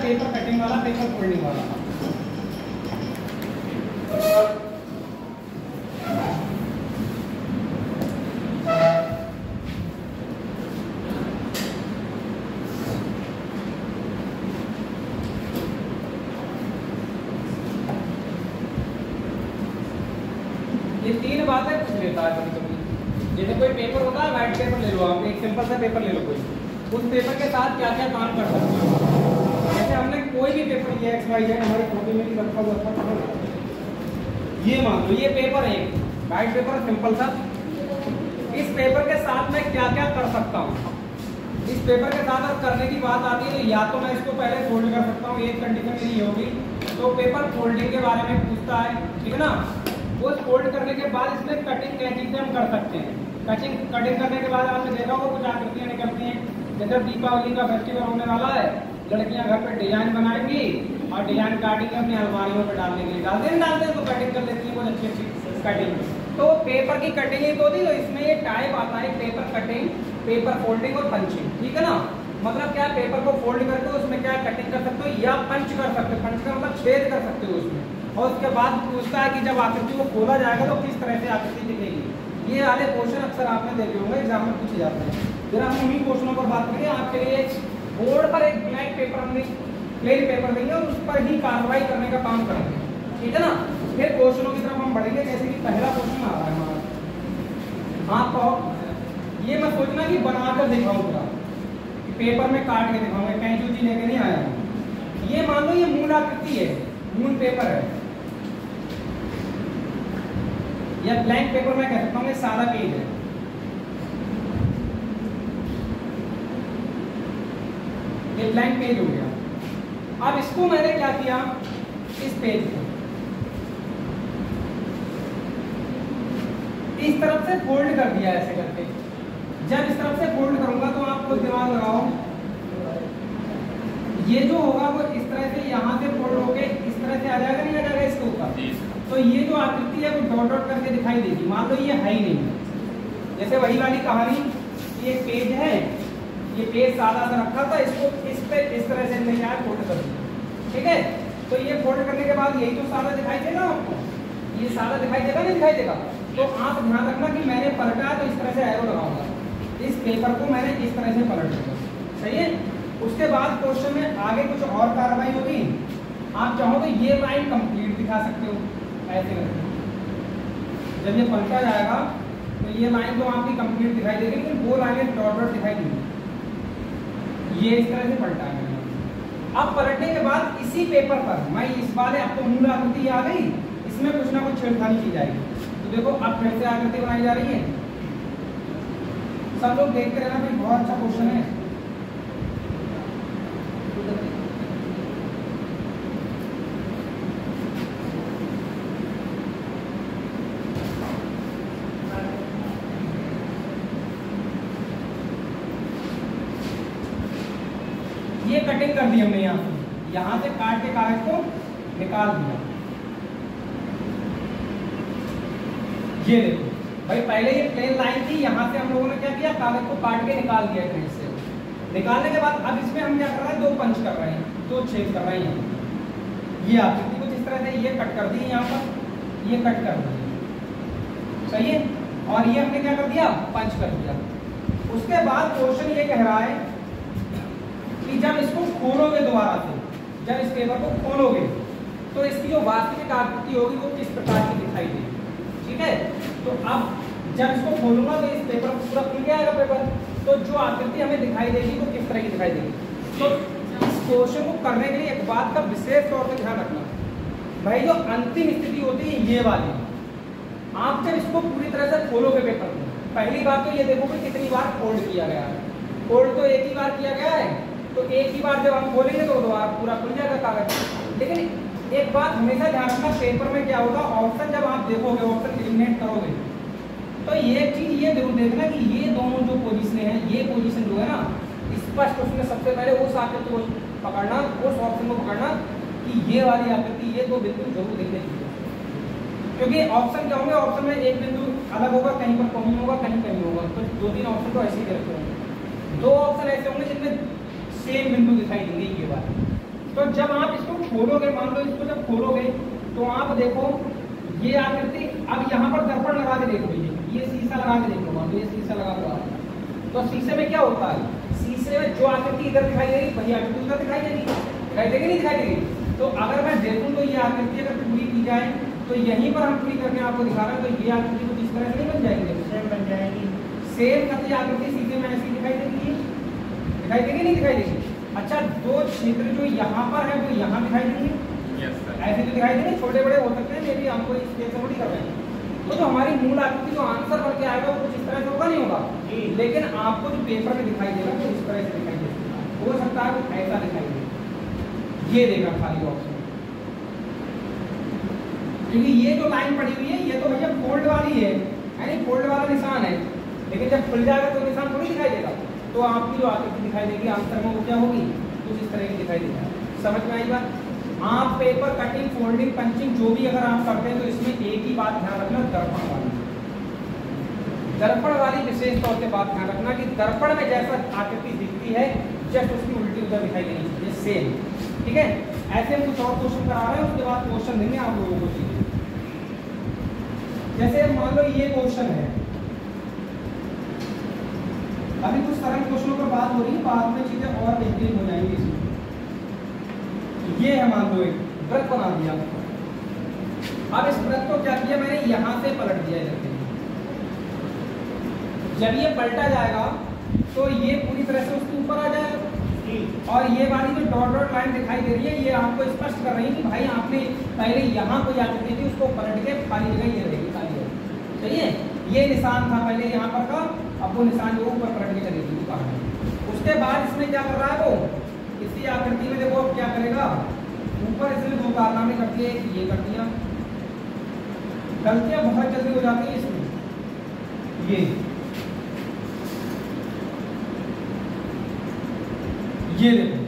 Paper cutting वाला, paper folding वाला। ये तीन बातें पूछ लेता है कभी कभी। जैसे कोई पेपर होता है, व्हाइट पेपर ले लो आप, एक सिंपल सा पेपर ले लो कोई, उस पेपर के साथ क्या क्या काम कर सकते हो। जैसे हमने कोई भी पेपर लिया XYZ, हमारी कॉपी में भी रखा हुआ था, ये मान लो ये पेपर है, व्हाइट पेपर सिंपल सा। इस पेपर के साथ मैं क्या क्या कर सकता हूँ, इस पेपर के साथ अब करने की बात आती है तो या तो मैं इसको पहले फोल्ड कर सकता हूँ, एक कंडीशन मेरी होगी। तो पेपर फोल्डिंग के बारे में पूछता है, ठीक है ना। वो फोल्ड करने के बाद इसमें कटिंग कैचिंग से हम कर सकते हैं। कटिंग करने के बाद आपने देखा होगा कुछ आकृतियाँ निकलती हैं। जैसे दीपावली का फेस्टिवल होने वाला है, लड़कियां घर पे डिजाइन बनाएंगी और डिजाइन काटेंगे अपनी अलमारियों पर डालने के लिए, डालते हैं तो कटिंग कर लेती है बहुत अच्छी अच्छी कटिंग। तो पेपर की कटिंग ही तो थी, तो इसमें ये टाइप आता है पेपर कटिंग, पेपर फोल्डिंग और पंचिंग, ठीक है ना। मतलब क्या, पेपर को फोल्ड करके उसमें क्या कटिंग कर सकते हो या पंच कर सकते हो। पंच का मतलब छेद कर सकते हो उसमें। और उसके बाद पूछता है कि जब आकृति को खोला जाएगा तो किस तरह से आकृति दिखेगी। ये वाले क्वेश्चन अक्सर आपने देखे होंगे, एग्जाम में पूछे जाते हैं। जरा हम उन्हीं क्वेश्चनों पर बात करें। आपके लिए बोर्ड पर एक ब्लैंक पेपर हमने प्लेन पेपर देंगे और उस पर ही कार्रवाई करने का काम करेंगे, ठीक है ना। फिर क्वेश्चनों की तरफ हम बढ़ेंगे। जैसे कि पहला क्वेश्चन आ रहा है हमारा, हाँ तो ये मत सोचना कि बनाकर दिखाऊंगा, पेपर में काट के दिखाऊंगा, कैंची उची लेके नहीं आया। ये मान लो ये मूल आकृति है, मूल पेपर है, या ब्लैंक पेपर मैं कह सकता हूँ, ये सादा पेज है। ये ब्लैंक पेज हो गया। अब इसको मैंने क्या किया, इस पेज को इस तरफ से फोल्ड कर दिया ऐसे करके। जब इस तरफ से फोल्ड करूंगा तो आप खुद दिमाग लगाओ, ये जो होगा वो इस तरह से यहाँ से फोल्ड होके इस तरह से आ जाएगा, नहीं आ जाएगा इसके ऊपर। तो ये जो आकृति है वो डॉट डॉट करके दिखाई देगी। मान लो ये है ही नहीं, जैसे वही वाली कहानी, ये पेज है, ये पेज सादा सा रखा था, इसको इस पे इस तरह से लेके आया, फोल्ड कर दिया, ठीक है। तो ये फोल्ड करने के बाद यही तो सादा दिखाई देगा आपको, ये सादा दिखाई देगा नहीं दिखाई देगा। तो आप ध्यान रखना कि मैंने पलटा तो इस तरह से एरो लगाऊंगा, इस पेपर को मैंने इस तरह से पलट दूंगा, सही है। उसके बाद क्वेश्चन में आगे कुछ और कार्रवाई होगी। आप चाहो तो ये लाइन कंप्लीट दिखा सकते हो ऐसे करके। जब ये पलटा जाएगा तो ये लाइन तो आपकी कंप्लीट दिखाई देगी, लेकिन वो लाइनें डॉट डॉट दिखाई देंगी। ये इस तरह से पलटा है। अब पलटने के बाद इसी पेपर पर मैं इस वाले, आपको मूल आकृति आ गई, इसमें कुछ ना कुछ छेड़खानी की जाएगी। तो देखो अब फिर से आकृति बनाई जा रही है। सब लोग देखते रहना भाई, बहुत अच्छा क्वेश्चन है। ये कटिंग कर दी हमने, यहाँ से काट के कागज को निकाल दिया। ये देखो भाई, पहले ये प्लेन लाइन थी, यहाँ से हम लोगों ने क्या किया, कागज को काट के निकाल दिया कहीं से। निकालने के बाद अब इसमें हम क्या कर रहे हैं, दो पंच कर रहे हैं, दो छेद कर रहे हैं। ये आकृति कुछ इस तरह से ये कट कर दी, यहाँ पर ये कट कर दी, सही है। और ये हमने क्या कर दिया, पंच कर दिया। उसके बाद क्वेश्चन ये कह रहा है कि जब इसको खोलोगे दोबारा से, जब इस पेपर को खोलोगे तो इसकी जो वास्तविक आकृति होगी वो किस प्रकार की दिखाई देगी, ठीक है। तो अब जब इसको खोलूंगा तो इस पेपर पूरा खुल जाएगा पेपर, तो जो आकृति हमें दिखाई देगी वो किस तरह की दिखाई देगी। तो इस क्वेश्चन को करने के लिए एक बात का विशेष तौर पर ध्यान रखना भाई, जो अंतिम स्थिति होती है ये वाली, आप जब इसको पूरी तरह से खोलोगे पेपर को, पहली बात तो ये देखो कि कितनी बार फोल्ड किया गया है। फोल्ड तो एक ही बार किया गया है, तो एक ही बार जब हम खोलेंगे तो दोबारा पूरा खुल जाएगा कागज। लेकिन एक बात हमेशा ध्यान रखना, पेपर में क्या होगा, ऑप्शन जब आप देखोगे, ऑप्शन एलिमिनेट करोगे, तो ये चीज ये जरूर देखना कि ये दोनों जो पोजीशन है, ये पोजीशन जो है ना, स्पष्ट उसमें सबसे पहले उस आकृति को पकड़ना, उस ऑप्शन को पकड़ना कि ये वाली आकृति, ये दो बिंदु जरूर दिखने चाहिए। क्योंकि ऑप्शन क्या होंगे, ऑप्शन में एक बिंदु अलग होगा, कहीं पर कहीं होगा, कहीं कहीं होगा। तो दो तीन ऑप्शन तो ऐसे ही रखते होंगे, दो ऑप्शन ऐसे होंगे जिनमें सेम बिंदु दिखाई देंगे ये बात। तो तो जब आप इसको खोलोगे, मान लो इसको जब खोलोगे तो आप देखो ये आकृति, अब यहाँ पर दर्पण लगा के देखो, ये शीशा लगा के देखो, मान लो ये शीशा लगा हुआ है, तो शीशे में क्या होता है, शीशे में जो आकृति इधर दिखाई देगी वही आकृति उधर दिखाई देगी, दिखाई देगी नहीं दिखाई देगी। तो अगर मैं देखूं तो ये आकृति अगर पूरी की जाए तो यहीं पर हम पूरी करके आपको दिखा रहे हैं, तो ये आकृति कुछ इस तरह से नहीं बन जाएगी, सेम बन जाएगी, सेम कति आकृति शीशे में ऐसी दिखाई देगी, दिखाई देगी नहीं दिखाई देगी। अच्छा, दो छिद्र जो यहाँ पर है वो यहाँ दिखाई देंगे, ऐसे तो दिखाई देंगे, छोटे बड़े हो सकते हैं, मे भी हमको इस केस में थोड़ी कर रहे हैं। तो जो हमारी मूल आकृति जो आंसर बन के आएगा वो कुछ इस तरह से होगा, नहीं होगा, लेकिन आपको जो पेपर में दिखाई देगा वो इस तरह से दिखाई देगा, हो सकता है वो ऐसा दिखाई दे, ये देगा खाली ऑप्शन, क्योंकि ये जो लाइन पड़ी हुई है ये तो भैया फोल्ड वाली है, यानी फोल्ड वाला निशान है, लेकिन जब खुल जाएगा तो निशान थोड़ी दिखाई देगा। तो आपकी जो आकृति दिखाई देगी आंसर में वो क्या होगी, कुछ इस तरह की दिखाई देगा। समझ में आई बात? आप पेपर कटिंग, फोल्डिंग, पंचिंग जो भी अगर आप करते हैं तो इसमें एक ही बात ध्यान रखना, दर्पण वाली विशेष तौर से बात ध्यान रखना कि दर्पण में जैसा आकृति दिखती है जस्ट उसकी उल्टी उधर दिखाई देनी चाहिए, सेम। ठीक है, ऐसे हम कुछ और क्वेश्चन करा रहे हैं, उसके बाद क्वेश्चन देंगे आप लोगों को चीजें। जैसे मान लो ये क्वेश्चन है, अभी कुछ सरल क्वेश्चनों पर बात हो रही है, बाद में चीजें और बेहतरीन हो जाएंगी इसमें। ये है मान लो एक वृत्त बना दिया, अब इस वृत्त को क्या किया मैंने, यहां से पलट दिया इधर। जब ये पलटा जाएगा तो ये पूरी तरह से उसके ऊपर आ जाएगा, और ये वाली जो डॉट डॉट लाइन दिखाई दे रही है ये आपको स्पष्ट कर रही है कि भाई आपने पहले यहाँ कोई आकृति थी उसको पलट के खाली जगह ये रहेगी, खाली जगह। सही है, ये निशान था पहले यहाँ पर का, अब वो निशान जो ऊपर पलट के चलेगी उसके बाद इसमें क्या कर रहा है वो, इसी आकृति में देखो क्या करेगा, ऊपर इसने दो कारनामे कर दिए, ये कर दिया, गलतियां बहुत जल्दी हो जाती है इसमें। ये देखो,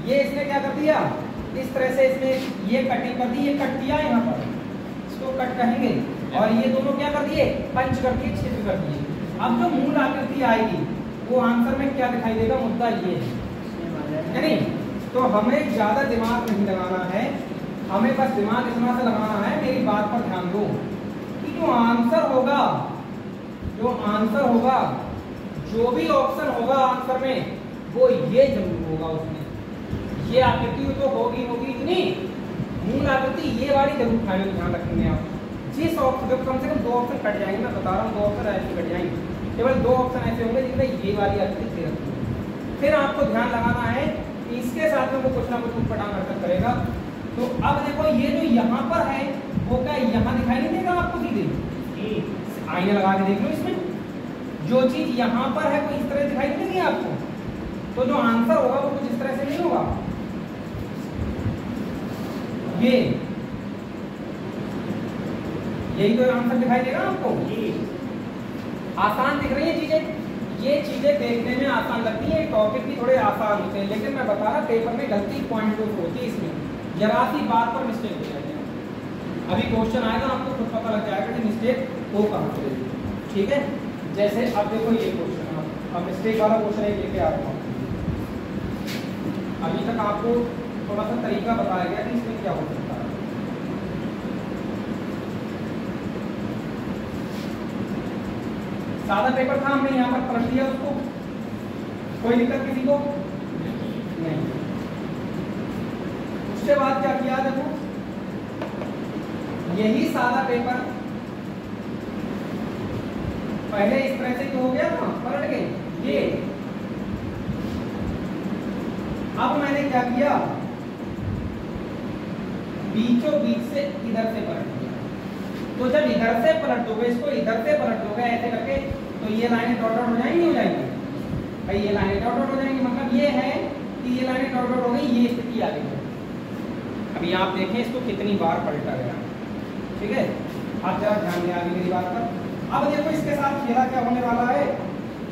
ये इसने क्या कर दिया, इस तरह से इसने ये कटिंग कर दी, ये कट दिया यहाँ पर, इसको कट कहेंगे, और ये दोनों क्या कर दिए, पंच कर दिए, छिद्र कर दिए। अब जो मूल आकृति आएगी वो आंसर में क्या दिखाई देगा, मुद्दा ये है नहीं। तो हमें ज्यादा दिमाग नहीं लगाना है, हमें बस दिमाग इतना से लगाना है, मेरी बात पर ध्यान दो कि जो आंसर होगा, जो भी ऑप्शन होगा आंसर में वो ये जरूर होगा, उसमें ये आकृति तो होगी इतनी, मूल आकृति ये वाली जरूर फाइनल ध्यान रखेंगे आप। जिस ऑप्शन, जब कम से कम दो ऑप्शन कट जाएंगे, मैं बता रहा हूँ 2 ऑप्शन ऐसे कट जाएंगे, केवल 2 ऑप्शन ऐसे होंगे जिनमें ये वाली आकृति रखी। फिर आपको ध्यान लगाना है कि इसके साथ में वो कुछ ना कुछ उटपटांग हरकत करेगा। तो अब देखो ये जो यहाँ पर है वो क्या यहाँ दिखाई नहीं देगा आपको, सीधे आईना लगा के देख लो, इसमें जो चीज यहाँ पर है वो इस तरह दिखाई नहीं देगी आपको, तो जो आंसर होगा वो कुछ इस तरह से नहीं होगा। यही तो आंसर दिखाई देगा आपको। आसान दिख रही है चीजें, ये चीजें देखने में आसान लगती है, टॉपिक भी थोड़े आसान होते हैं, लेकिन मैं बता रहा पेपर में गलती पॉइंट होती है, इसमें जरा सी बात पर मिस्टेक हो जाती है। अभी क्वेश्चन आएगा आपको खुद पता लग जाएगा कि मिस्टेक हो कहाँ पे। ठीक है, जैसे अब देखो ये क्वेश्चन, अब मिस्टेक वाला क्वेश्चन एक लेके आता हूँ। अभी तक आपको थोड़ा सा तरीका बताया गया कि इसमें क्या हो सकता है। सादा पेपर था, हमने यहाँ पर पलट दिया उसको, कोई दिक्कत किसी को नहीं। उसके बाद क्या किया, देखो यही सादा पेपर पहले इस तरह से हो गया था, पलट के ये, अब मैंने क्या किया, बीचों बीच से इधर से पलट दिया। तो जब इधर से पलट दोगे, इसको इधर से पलट दोगे ऐसे करके, तो ये लाइनें डॉट डॉट हो जाएंगी, हो जाएंगी भाई, ये लाइनें डॉट डॉट हो जाएंगी। मतलब ये है कि ये लाइनें डॉट डॉट हो गई, ये स्थिति आ गई। अभी आप देखें इसको कितनी बार पलटा गया। ठीक है, आप जरा ध्यान दें आगे मेरी बात पर। अब देखो इसके साथ खेला क्या होने वाला है,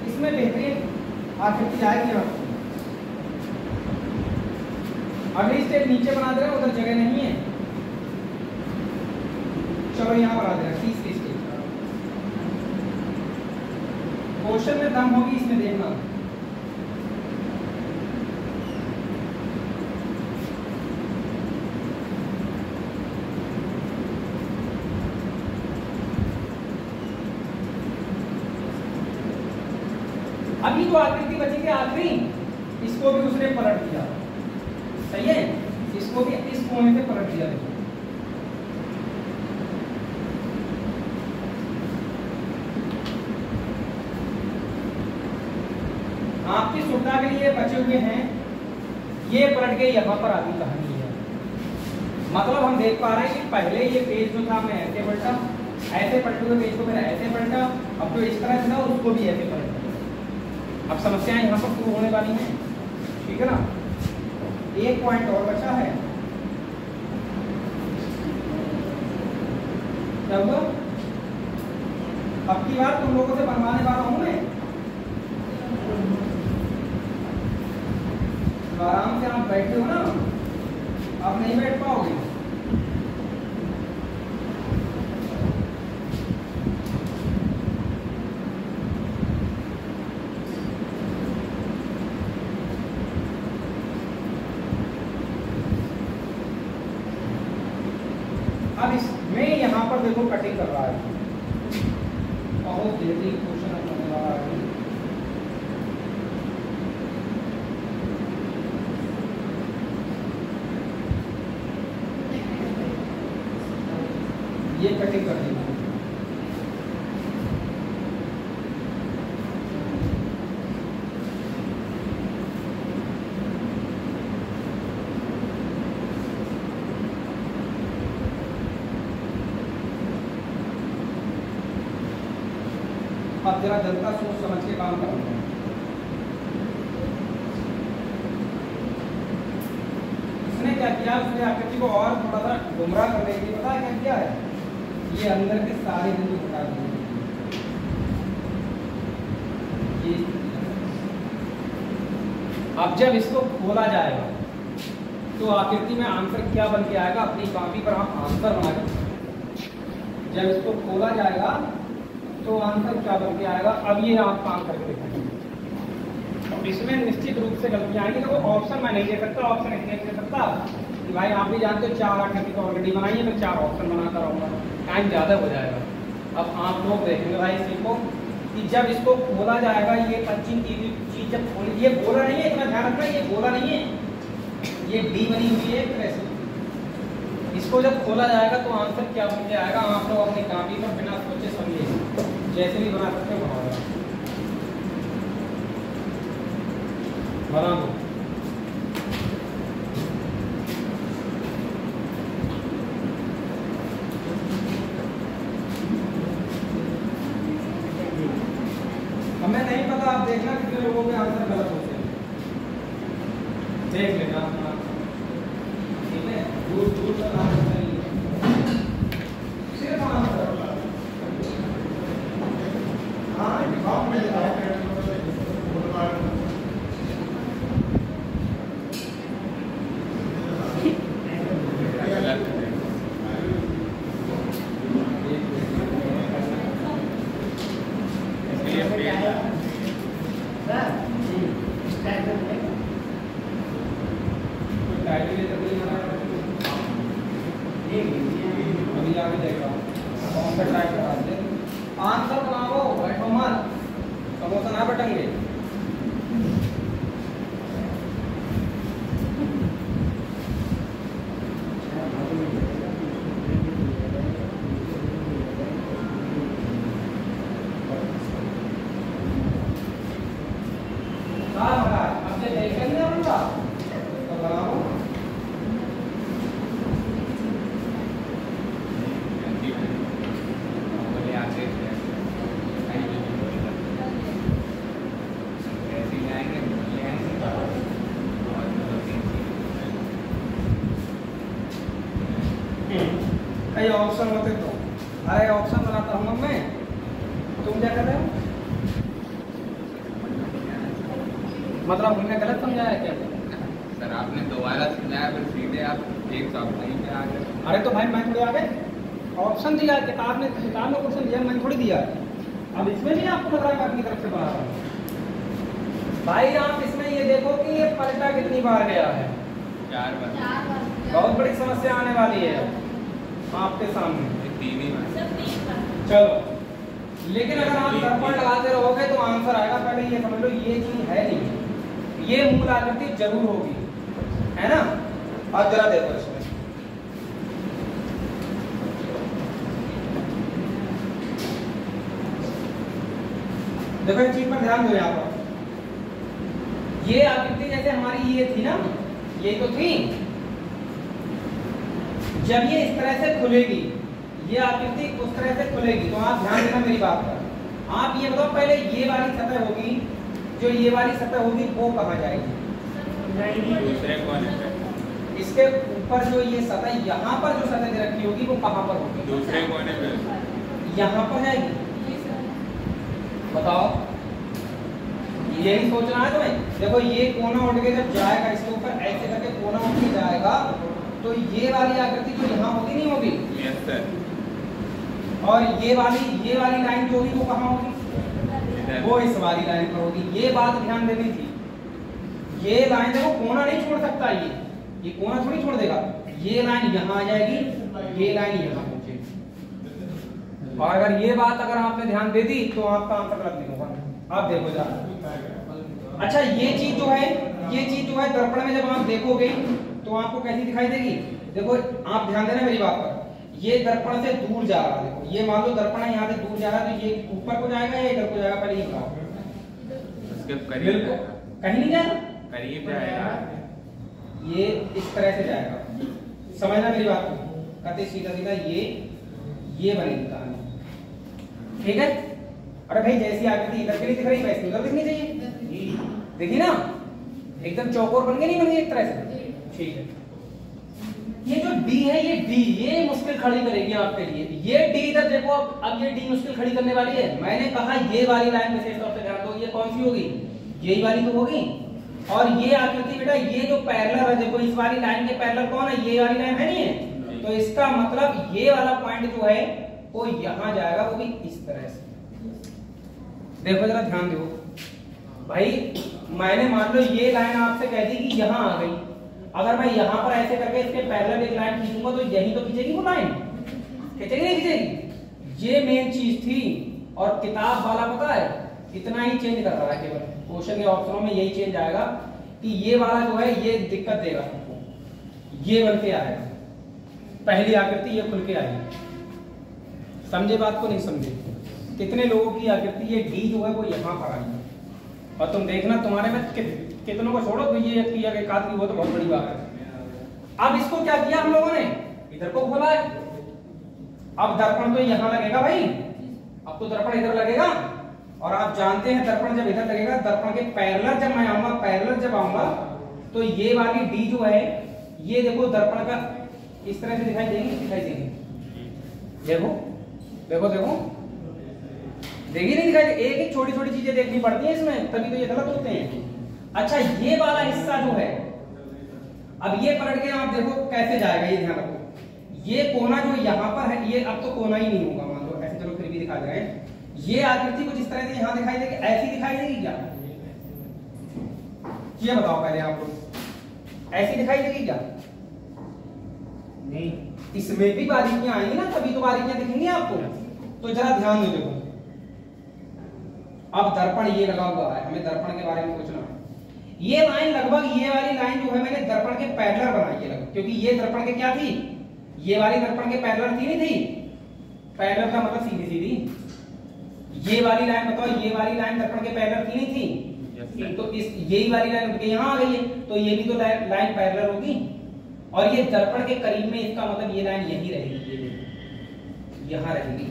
इसमें बेहतरीन आकृति आएगी। अगली स्टेप नीचे बना दे रहे हैं, उधर जगह नहीं है, चलो यहाँ बना दे रहे हैं। तीसरी स्टेप क्वेश्चन में दम होगी, इसमें देखना। अभी जो आकृति बची थी आखिरी, इसको भी उसने पलट दिया। सही है, इसको भी इस कोने से पलट दिया। देखो आपकी सुविधा के लिए बचे हुए हैं, ये पलट के यहाँ पर आधी कहानी है। मतलब हम देख पा रहे हैं कि पहले ये पेज जो था मैं ऐसे पलटा, ऐसे पलटे हुए पेज को मैंने ऐसे पलटा, अब जो इस तरह से था उसको भी ऐसे पलटा। अब समस्याएं यहाँ पर शुरू होने वाली हैं, ठीक है ना। एक पॉइंट और बचा है, तब अब की बार तुम लोगों से बनवाने वाला हूं मैं, तो आराम से आप बैठे हो ना, आप नहीं बैठ पाओगे। अब इसमें यहाँ पर देखो कटिंग कर रहा है, बहुत जल्दी क्वेश्चन करने वाला है। ये कटिंग कर देना। अब जरा जनता सोच समझ के काम करना है। इसने क्या किया, उसने आकृति को और थोड़ा सा गुमराह करने के लिए पता है क्या किया है, ये अंदर के सारे बिंदु हटा दिए। अब जब इसको खोला जाएगा तो आकृति में आंसर क्या बन के आएगा, अपनी कॉपी पर आप आंसर बना के, जब इसको खोला जाएगा तो आंसर क्या बन के आएगा। अब ये आप काम करके देखेंगे। अब इसमें निश्चित रूप से गलतियां आएंगी। तो ऑप्शन मैं नहीं दे सकता, ऑप्शन इसलिए नहीं दे सकता कि भाई आप भी जानते हो 4 आकृति तो ऑलरेडी बनाई है, मैं 4 ऑप्शन बनाता रहूँगा, टाइम ज़्यादा हो जाएगा। अब आप लोग देखेंगे भाई इसी को कि जब इसको खोला जाएगा, ये 25 चीज जब खोली, ये गोला नहीं है, इतना ध्यान रखना, ये गोला नहीं है, ये डी बनी हुई है ऐसे। इसको जब खोला जाएगा तो आंसर क्या बन के आएगा, आप लोग अपनी कॉपी पर बिना सोचे समझे जैसे भी बना सकते हो बना दो। हमें नहीं पता, आप देखना कितने लोगों के आंसर गलत होते हैं, देख लेना। ठीक है, दूर दूर तक आंसर नहीं है, सिर्फ आंसर। हाँ दिखाओ, मैं अभी आगे देखा कौन सा टाइप करा दे। आंसर बनाओ, बैठो मत, समोसा ना बटेंगे। अब ये देखेंगे अपना तो बनाओ। कई ऑप्शन होते तो, अरे ऑप्शन बनाता हूँ मैं, तुम क्या कर रहे हो? मतलब हमने गलत समझाया क्या? सर आपने दोबारा समझाया, फिर सीधे आप एक साथ नहीं पे आ गए। अरे तो भाई मैं थोड़ी आगे ऑप्शन दिया, किताब में क्वेश्चन दिया, मैंने थोड़ी दिया। अब इसमें भी आपको लग रहा है अपनी तरफ से बना रहा हूँ भाई। आप इसमें ये देखो कि ये पलटा कितनी बार गया है, 4 बार। बहुत बड़ी समस्या आने वाली है आपके सामने। 3 ही बार। चलो लेकिन अगर आप दर्पण लगाते रहोगे तो आंसर आएगा। पहले ये समझ लो ये चीज है नहीं, ये मूल आकृति जरूर होगी, है ना। अब जरा देखो इसमें, देखो एक चीज पर ध्यान दो। यहाँ पर ये आकृति जैसे हमारी ये थी ना, ये तो थी, जब ये इस तरह से खुलेगी, ये आकृति उस तरह से खुलेगी, तो आप ध्यान देना मेरी बात पर। आप ये बताओ पहले ये वाली सतह होगी, जो ये वाली सतह होगी वो कहाँ जाएगी? दूसरे कोने पे। इसके ऊपर जो ये सतह, यहाँ पर जो सतह रखी होगी वो कहाँ पर होगी? दूसरे कोने पे। यहाँ पर जाएगी। बताओ, यही सोचना है तुम्हें। देखो ये कोना उठ के जब जाएगा इसके ऊपर, ऐसे करके कोना उठ के जाएगा, तो ये वाली आकृति जो यहाँ होगी नहीं होगी? Yes sir. और ये वाली लाइन जो होगी वो कहाँ होगी? वो इस वाली लाइन पर होगी। ये बात ध्यान देनी थी। ये लाइन देखो कोना नहीं छोड़ सकता, ये कोना थोड़ी छोड़ देगा। ये लाइन यहाँ आ जाएगी, ये लाइन यहाँ पहुंचेगी। और अगर ये बात अगर आपने ध्यान दे दी तो आपका आंसर गलत नहीं होगा। आप देखो जरा। अच्छा ये चीज जो है दर्पण में जब आप देखोगे तो आपको कैसी दिखाई देगी? देखो आप ध्यान देना मेरी बात पर। ये दर्पण से दूर जा रहा है। देखो ये मान लो दर्पण है, यहाँ से दूर जा रहा है, तो ये ऊपर को जाएगा या इधर को जाएगा? पहले ये बताओ। उसके करीब कहीं नहीं जाएगा, करीब जाएगा। ये इस तरह से जाएगा। समझना मेरी बात को। कहते सीधा सीधा ये बनेगी कहानी, ठीक है। अरे भाई जैसी आकृति इधर के लिए दिख रही है वैसी उधर दिखनी चाहिए। देखिए ना, एकदम चौकोर बन गई, नहीं बन गई एक तरह से? ठीक है। ये जो डी है, ये मुश्किल खड़ी करेगी आपके लिए। ये डी इधर देखो, अब ये डी मुश्किल खड़ी करने वाली है। मैंने कहा ये वाली लाइन विशेष तौर से ध्यान दो, ये कौन सी होगी? यही वाली तो होगी। और ये आकृति बेटा, ये जो पैरेलल है, देखो इस वाली लाइन के पैरेलल कौन है? ये वाली लाइन है नहीं है? तो इसका मतलब ये वाला पॉइंट जो है वो यहां जाएगा, वो भी इस तरह से। देखो जरा ध्यान दो भाई, मैंने मान लो ये लाइन आपसे कह दी कि यहां आ गई। अगर मैं यहां पर ऐसे करके इसके पैरेलल एक लाइन खींचूंगा तो यही तो खींचेगी वो लाइन, खींचेगी नहीं खींचेगी? ये मेन चीज थी। और किताब वाला पता है इतना ही चेंज कर रहा है, केवल क्वेश्चन के ऑप्शनों में यही चेंज आएगा कि ये वाला जो है ये दिक्कत देगा, ये बन के आएगा। पहली आकृति ये खुल के आएगी। समझे बात को? नहीं समझे? कितने लोगों की आकृति ये डी जो है वो यहाँ पर आई है, और तुम देखना तुम्हारे में कितनों को छोड़ो तो ये किया एक आदमी, वो तो बहुत बड़ी बात है। अब इसको क्या किया हम लोगों ने? इधर को खोला है। अब दर्पण तो यहाँ लगेगा भाई, अब तो दर्पण इधर लगेगा। और आप जानते हैं दर्पण जब इधर लगेगा, दर्पण के पैरेलल जब मैं आऊंगा, पैरेलल जब आऊंगा तो ये वाली डी जो है ये देखो दर्पण का इस तरह से दिखाई देगी। देखो देखो देखो, देखी नहीं दिखाई? एक एक छोटी छोटी चीजें देखनी पड़ती है इसमें, तभी तो ये गलत होते हैं। अच्छा ये वाला हिस्सा जो है, अब ये पलट के आप देखो कैसे जाएगा, ये ध्यान रखो। ये कोना जो यहाँ पर है, ये अब तो कोना ही नहीं होगा, मान लो ऐसे, चलो फिर भी दिखा दे रहे हैं। ये आकृति कुछ इस तरह से यहाँ दिखाई देगी, ऐसी दिखाई देगी क्या? ये बताओ पहले आप लोग, ऐसी दिखाई देगी क्या? नहीं, इसमें भी बारीकियां आएंगी ना, तभी तो बारीकियां दिखेंगी आपको। तो जरा ध्यान दो। देखो अब दर्पण ये लगा हुआ है, हमें दर्पण के बारे में सोचना है। ये लाइन लगभग, ये वाली लाइन जो है मैंने दर्पण के पैरेलल बनाई है लगभग, क्योंकि ये दर्पण के क्या थी? ये वाली दर्पण के पैरेलल थी, नहीं थी? पैरेलल का मतलब सीधी सीधी। ये वाली लाइन बताओ, ये वाली लाइन दर्पण के पैरेलल थी, नहीं थी? तो इस यही वाली लाइन उठ के यहाँ आ गई है, तो ये भी तो लाइन पैरेलल होगी। और ये दर्पण के करीब में, इसका मतलब ये लाइन यही रहेगी, यहाँ रहेगी।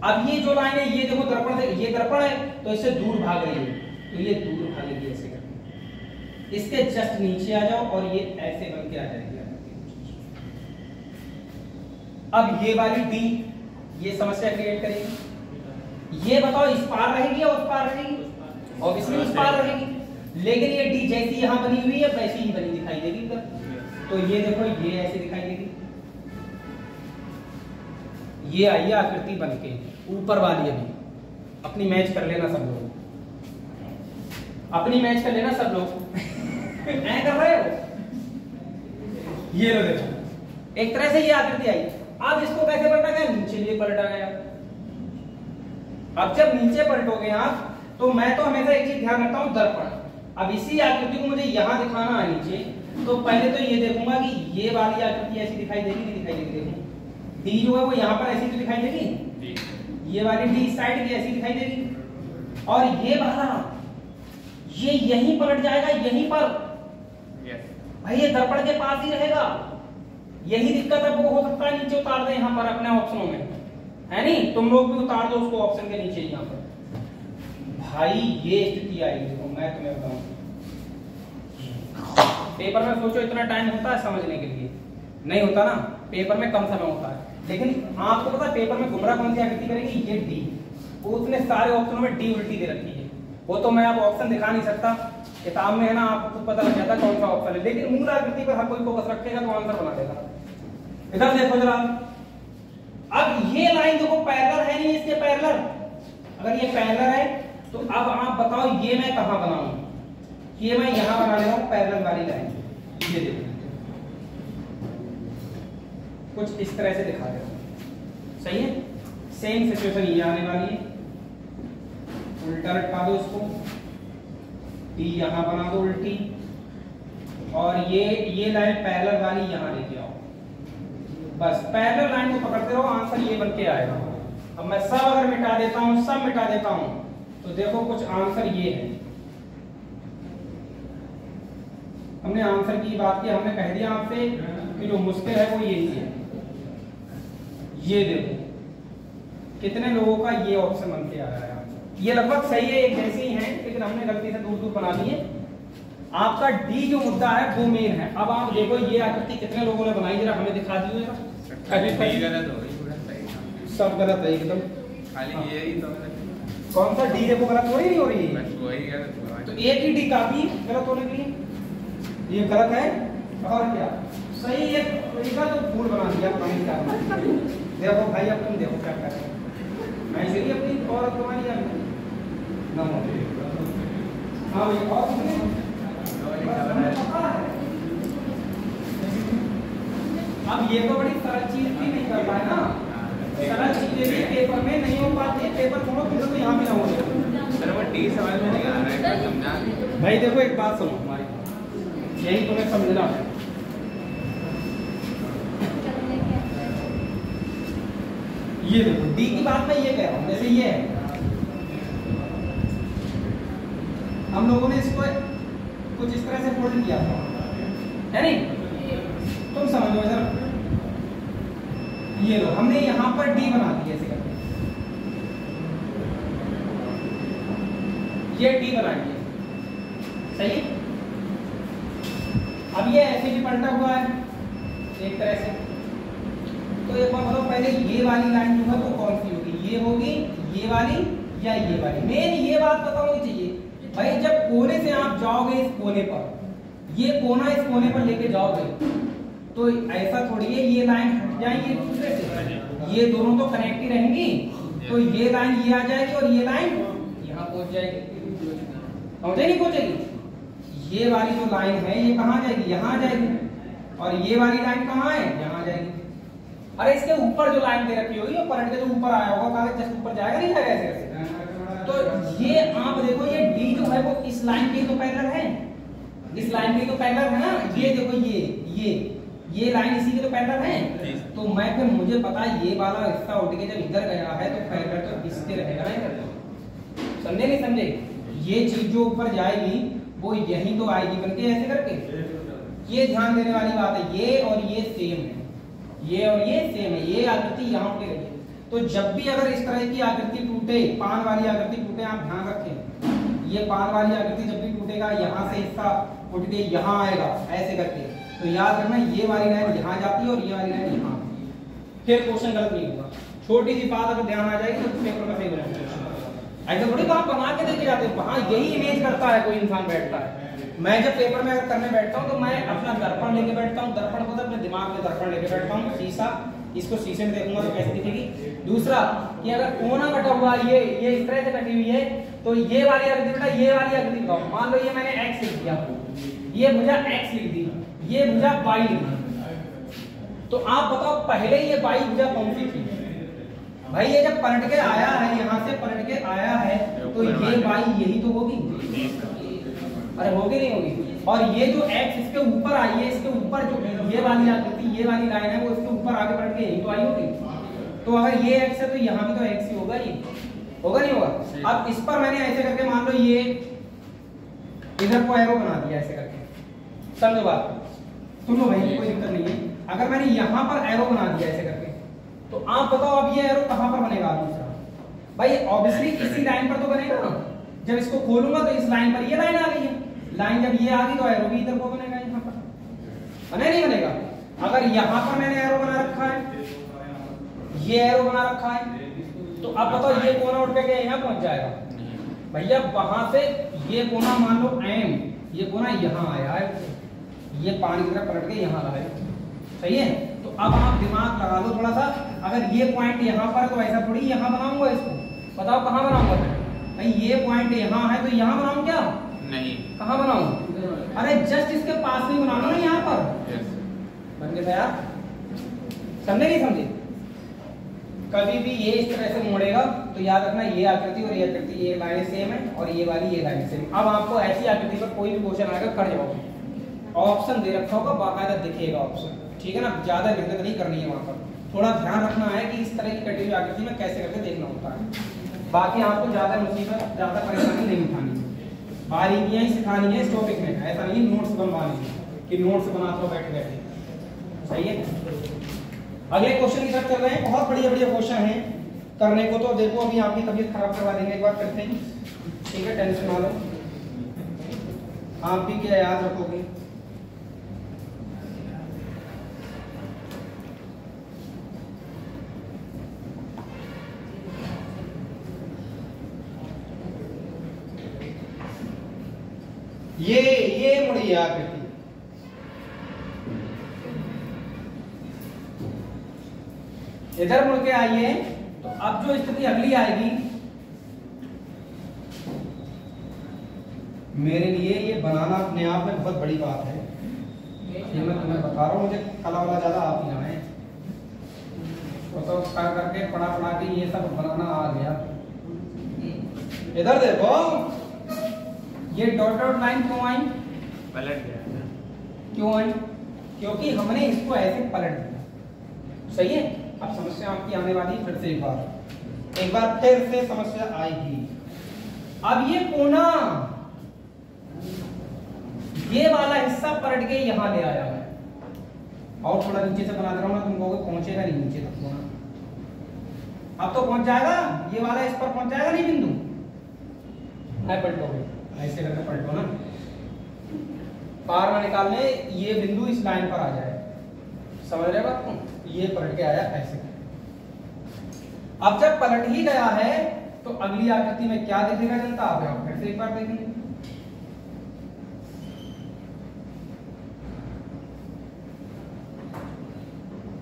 अब ये जो लाइन है, ये देखो दर्पण से, ये दर्पण है तो इससे दूर भाग रही है, तो ये दूर भागेगी ऐसे करके। इसके जस्ट नीचे आ जाओ और ये ऐसे बन के आ जाएगी। अब ये वाली डी, ये समस्या क्रिएट करेगी। ये बताओ इस पार रहेगी या उस पार रहेगी? ऑब्वियसली इस पार रहेगी। लेकिन ये डी जैसी यहाँ बनी हुई है वैसी ही बनी दिखाई देगी इधर। तो ये देखो ये ऐसे दिखाई देगी, ये आई आकृति बनके ऊपर वाली। अभी अपनी मैच कर लेना सब लोग, अपनी मैच कर लेना सब लोग। ऐ कर रहे हो? ये लो देखो, एक तरह से ये आकृति आई। अब इसको कैसे पलटा गया? नीचे लिए पलटा गया। अब जब नीचे पलटोगे आप तो मैं तो हमेशा एक चीज ध्यान रखता हूं, दर्पण। अब इसी आकृति को मुझे यहां दिखाना है नीचे, तो पहले तो ये देखूंगा कि ये वाली आकृति ऐसी दिखाई देगी नहीं दिखाई देगी। देखूं डी जो है वो यहां पर ऐसी तो दिखाई देगी, ये वाली डी साइड की ऐसी दिखाई देगी, और ये वाला ये यहीं पलट जाएगा, यहीं पर। भाई ये दर्पण के पास ही रहेगा, यही दिक्कत है। वो हो सकता है नीचे उतार दे यहाँ पर अपने ऑप्शनों में, है नहीं? तुम लोग भी उतार दो उसको ऑप्शन के नीचे यहाँ पर। भाई ये स्थिति आएगी, देखो मैं तुम्हें बताऊं, पेपर में सोचो इतना टाइम होता है समझने के लिए, नहीं होता ना, पेपर में कम समय होता है। लेकिन आपको पता है पेपर में गुमराह कौन सी आकृति करेगी? ये डी। उसने सारे ऑप्शनों में डी उल्टी दे रखी है, वो तो मैं अब ऑप्शन दिखा नहीं सकता, किताब में है ना, आपको खुद पता लग जाता कौन सा ऑप्शन है। लेकिन मूल आकृति पर हर कोई फोकस रखेगा तो आंसर बना देगा। इधर देखो जरा, अब ये लाइन देखो पैरेलल है नहीं इसके पैरेलल, अगर ये पैरेलल है तो अब आप बताओ ये मैं कहां बनाऊं? ये मैं यहां बना ले रहा हूं पैरेलल वाली लाइन। ये देखो कुछ इस तरह से दिखा दे, सही है? सेम सिचुएशन ये आने वाली है, उल्टा लटका दो इसको, डी यहां बना दो उल्टी, और ये लाइन पैरेलल वाली यहां लेके आओ। बस पैरेलल लाइन को पकड़ते रहो, आंसर ये बन के आएगा। अब मैं सब अगर मिटा देता हूं, सब मिटा देता हूं, तो देखो कुछ आंसर ये है। हमने आंसर की बात की, हमने कह दिया आपसे कि जो मुश्किल है वो यही है। ये देखो कितने लोगों का ये ऑप्शन बन के आ रहा है। ये लगभग सही है, एक जैसे ही है, लेकिन हमने गलती से दूर दूर बना दिए। आपका डी जो मुद्दा है वो मेन है। अब आप देखो ये आकृति कितने लोगों ने बनाई, जरा हमें दिखा दीजिए। सब गलत है एकदम, खाली ये ही तो कौन सा डी देखो गलत हो रही नहीं हो रही है? वही गलत, तो एक ही डी काफी गलत होने के लिए, ये गलत है और क्या सही है? तरीका तो भूल बना दिया पानी का। देखो भाई अब तुम देखो क्या कर रहे हो, मैं इसलिए अपनी और तुम्हारी ना हो। हाँ ये और पता है। अब ये तो बड़ी सरल चीज भी नहीं कर पाए ना, सरल चीजें भी पेपर में नहीं हो पाती है। पेपर थोड़ा फिर तो यहाँ भी ना हो जाए। सर वो डी समझ में नहीं आ रहा है, समझा भाई देखो एक बात सुनो हमारी, यही तुम्हें समझना है। ये देखो डी की बात मैं ये कह रहा हूं, जैसे ये है, हम लोगों ने इसको कुछ इस तरह से फोल्ड किया था, है नहीं? तुम समझो जरा, ये लो हमने यहां पर डी बना दी ऐसे करके, ये डी बना दिया, सही है? अब ये ऐसे भी पलटा हुआ है एक तरह से। तो एक बार बताओ पहले ये वाली लाइन जो है वो कौन सी होगी? ये होगी, ये वाली या ये वाली? मेन ये बात पता होनी चाहिए भाई। जब कोने से आप जाओगे इस कोने पर, ये कोना इस कोने पर लेके जाओगे तो ऐसा थोड़ी है ये लाइन हट जाएंगी एक दूसरे से, ये दोनों तो कनेक्ट ही रहेंगी। तो ये लाइन ये आ जाएगी और ये लाइन यहाँ पहुंच जाएगी, पहुंचे नहीं पहुंचेगी? ये वाली जो लाइन है ये कहाँ जाएगी? यहाँ आ जाएगी, और ये वाली लाइन कहाँ है? यहाँ आ जाएगी। अरे इसके ऊपर जो लाइन दे रखी होगी, पलट के जो ऊपर आया होगा कागज, जस्ट ऊपर जाएगा नहीं जाएगा ऐसे ऐसे। तो ये आप देखो ये डी जो है वो इस लाइन के तो पैरेलल है, इस लाइन के तो पैरेलल है ना। ये देखो ये लाइन इसी के तो पैरेलल है। तो मैं फिर मुझे पता है ये वाला हिस्सा उठ के जब इधर गया है तो पैरेलल तो इसके रहेगा ना इधर। समझे नहीं समझे? ये चीज जो ऊपर जाएगी वो यही तो आएगी बनके ऐसे करके। ये ध्यान देने वाली बात है, ये और ये सेम है, ये और ये सेम है, ये आकृति यहाँ पे रही है। तो जब भी अगर इस तरह की आकृति टूटे, पान वाली आकृति टूटे, आप ध्यान रखें ये पान वाली आकृति जब भी टूटेगा यहाँ से हिस्सा उठ के यहाँ आएगा ऐसे करके, तो याद रखना ये वाली लाइन यहाँ जाती है और ये वाली लाइन यहाँ, फिर क्वेश्चन गलत नहीं होगा। छोटी सी बात अगर ध्यान आ जाएगी तो पेपर में सही हो जाएगा। ऐसा थोड़ी तो आप बना के देके जाते हो, वहाँ यही इमेज करता है कोई इंसान बैठता है। मैं जब पेपर में अगर करने बैठता हूँ तो मैं अपना दर्पण लेके बैठता हूँ, दर्पण को अपने दिमाग में दर्पण लेके बैठता हूँ, शीशा, इसको शीशे में देखूंगा तो कैसे दिखेगी। दूसरा कि अगर कोना कटा हुआ ये इस तरह से कटी हुई है तो ये वाली आकृति बेटा, ये वाली आकृति बताओ। मान लो ये मैंने एक्स लिख दिया, ये भुजा एक्स लिख दी, ये भुजा वाई लिख दी, तो आप बताओ पहले ये वाई भुजा कौन सी थी? भाई ये जब पलट के आया है, यहाँ से पलट के आया है, तो ये वाई यही तो होगी, अरे होगी नहीं होगी। और ये जो x इसके ऊपर आई है, इसके ऊपर जो ये वाली आकृति, ये वाली लाइन है, वो इसके ऊपर आगे पलट के यही तो आई होगी। तो अगर ये x है तो यहाँ भी तो x ही होगा, ये होगा नहीं होगा। अब इस पर मैंने ऐसे करके मान लो ये इधर को एरो बना दिया ऐसे करके, समझो बात, सुन लो भाई कोई दिक्कत नहीं है। अगर मैंने यहाँ पर एरो बना दिया ऐसे करके, तो आप बताओ अब ये एरो कहाँ पर बनेगा दूसरा? भाई ऑब्वियसली इसी लाइन पर तो बनेगा ना। जब इसको खोलूंगा तो इस लाइन पर ये लाइन आ गई है, लाइन जब ये आ गई तो एरो भी इधर को बनेगा, यहाँ पर बने नहीं बनेगा। अगर यहाँ पर मैंने एरो बना रखा है, ये एरो बना रखा है, तो अब बताओ ये कोना उठ के यहाँ पहुंच जाएगा भैया। वहां से ये कोना मान लो m, ये कोना यहाँ आया है, ये पानी की तरफ पलट के यहाँ रहा है, सही है। तो अब आप दिमाग लगा दो थोड़ा सा, अगर ये पॉइंट यहाँ पर, तो ऐसा थोड़ी यहाँ बनाऊंगा इसको, बताओ कहाँ बनाऊंगा मैं? भाई ये पॉइंट यहाँ है तो यहाँ बनाऊं क्या? नहीं, कहाँ बनाऊं? अरे जस्ट इसके पास में बनाना ना, यहाँ पर बन गया यार, समझे नहीं समझे? कभी भी ये इस तरह से मोड़ेगा तो याद रखना ये आकृति और ये आकृति, ये लाइन सेम है और ये वाली ये लाइन सेम। अब आपको ऐसी आकृति पर कोई भी क्वेश्चन आएगा कर जाओगे, ऑप्शन दे रखा होगा, बाकायदा दिखेगा ऑप्शन, ठीक है ना। ज्यादा मेहनत नहीं करनी है वहां पर, थोड़ा ध्यान रखना है कि इस तरह की कटी हुई आकृति में कैसे करके देखना होता है। बाकी आपको ज्यादा मुसीबत, ज्यादा परेशानी नहीं उठानी है, बारीकियां ही सिखानी है इस टॉपिक में, ऐसा नहीं नोट्स बनवानी है कि नोट्स बनाते हो बैठे बैठे, सही है। अगले क्वेश्चन की तरफ चल रहे हैं, बहुत बढ़िया बढ़िया क्वेश्चन हैं करने को। तो देखो अभी आपकी तबीयत खराब करवा देंगे एक बार करते हैं, ठीक है, टेंशन ना लो, आप भी क्या याद रखोगे। ये मुड़ी आकृति, इधर मुड़ के आइए, तो अब जो स्थिति अगली आएगी मेरे लिए, ये बनाना अपने आप में बहुत बड़ी बात है, ये मैं तुम्हें बता रहा हूँ। मुझे कला वाला ज्यादा आप ही जाने, तो कर करके पढ़ा के ये सब बनाना आ गया। इधर देखो ये डॉट डॉट लाइन क्यों आई? पलट गया, क्यों आई? क्योंकि हमने इसको ऐसे पलट दिया, सही है। अब समस्या आपकी आने वाली फिर से एक बार फिर से समस्या आएगी। अब ये कोना, ये वाला हिस्सा पलट के यहां ले आया है, और थोड़ा नीचे से बना दे रहा हूं ना, तुम कहोगे पहुंचेगा नहीं नीचे तक कोना। अब तो पहुंच जाएगा, ये वाला इस पर पहुंच जाएगा नहीं बिंदु है, पलटोगे ऐसे करके पलटो ना, पार में निकालने ये बिंदु इस लाइन पर आ जाए, समझ रहे हो आपको? ये पलट के आया ऐसे। अब जब पलट ही गया है तो अगली आकृति में क्या दिखेगा जनता, आप फिर से एक बार देखेंगे।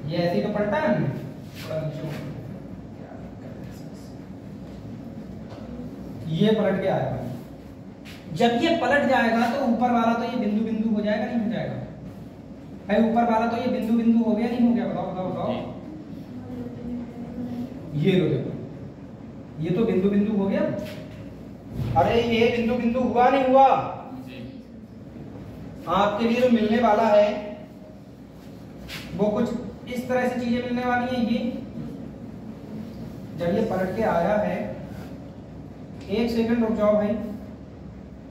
ये ऐसे ही तो पलटा है हमने, ये पलट के आएगा। जब ये पलट जाएगा तो ऊपर वाला तो ये बिंदु बिंदु हो जाएगा, नहीं हो जाएगा भाई? ऊपर वाला तो ये बिंदु बिंदु हो गया, नहीं हो गया? बताओ बताओ बताओ। ये लो देखो, ये तो बिंदु बिंदु हो गया। अरे ये बिंदु बिंदु हुआ नहीं हुआ? आपके लिए जो मिलने वाला है वो कुछ इस तरह से चीजें मिलने वाली हैं। ये जब ये पलट के आया है, एक सेकंड रुक जाओ भाई,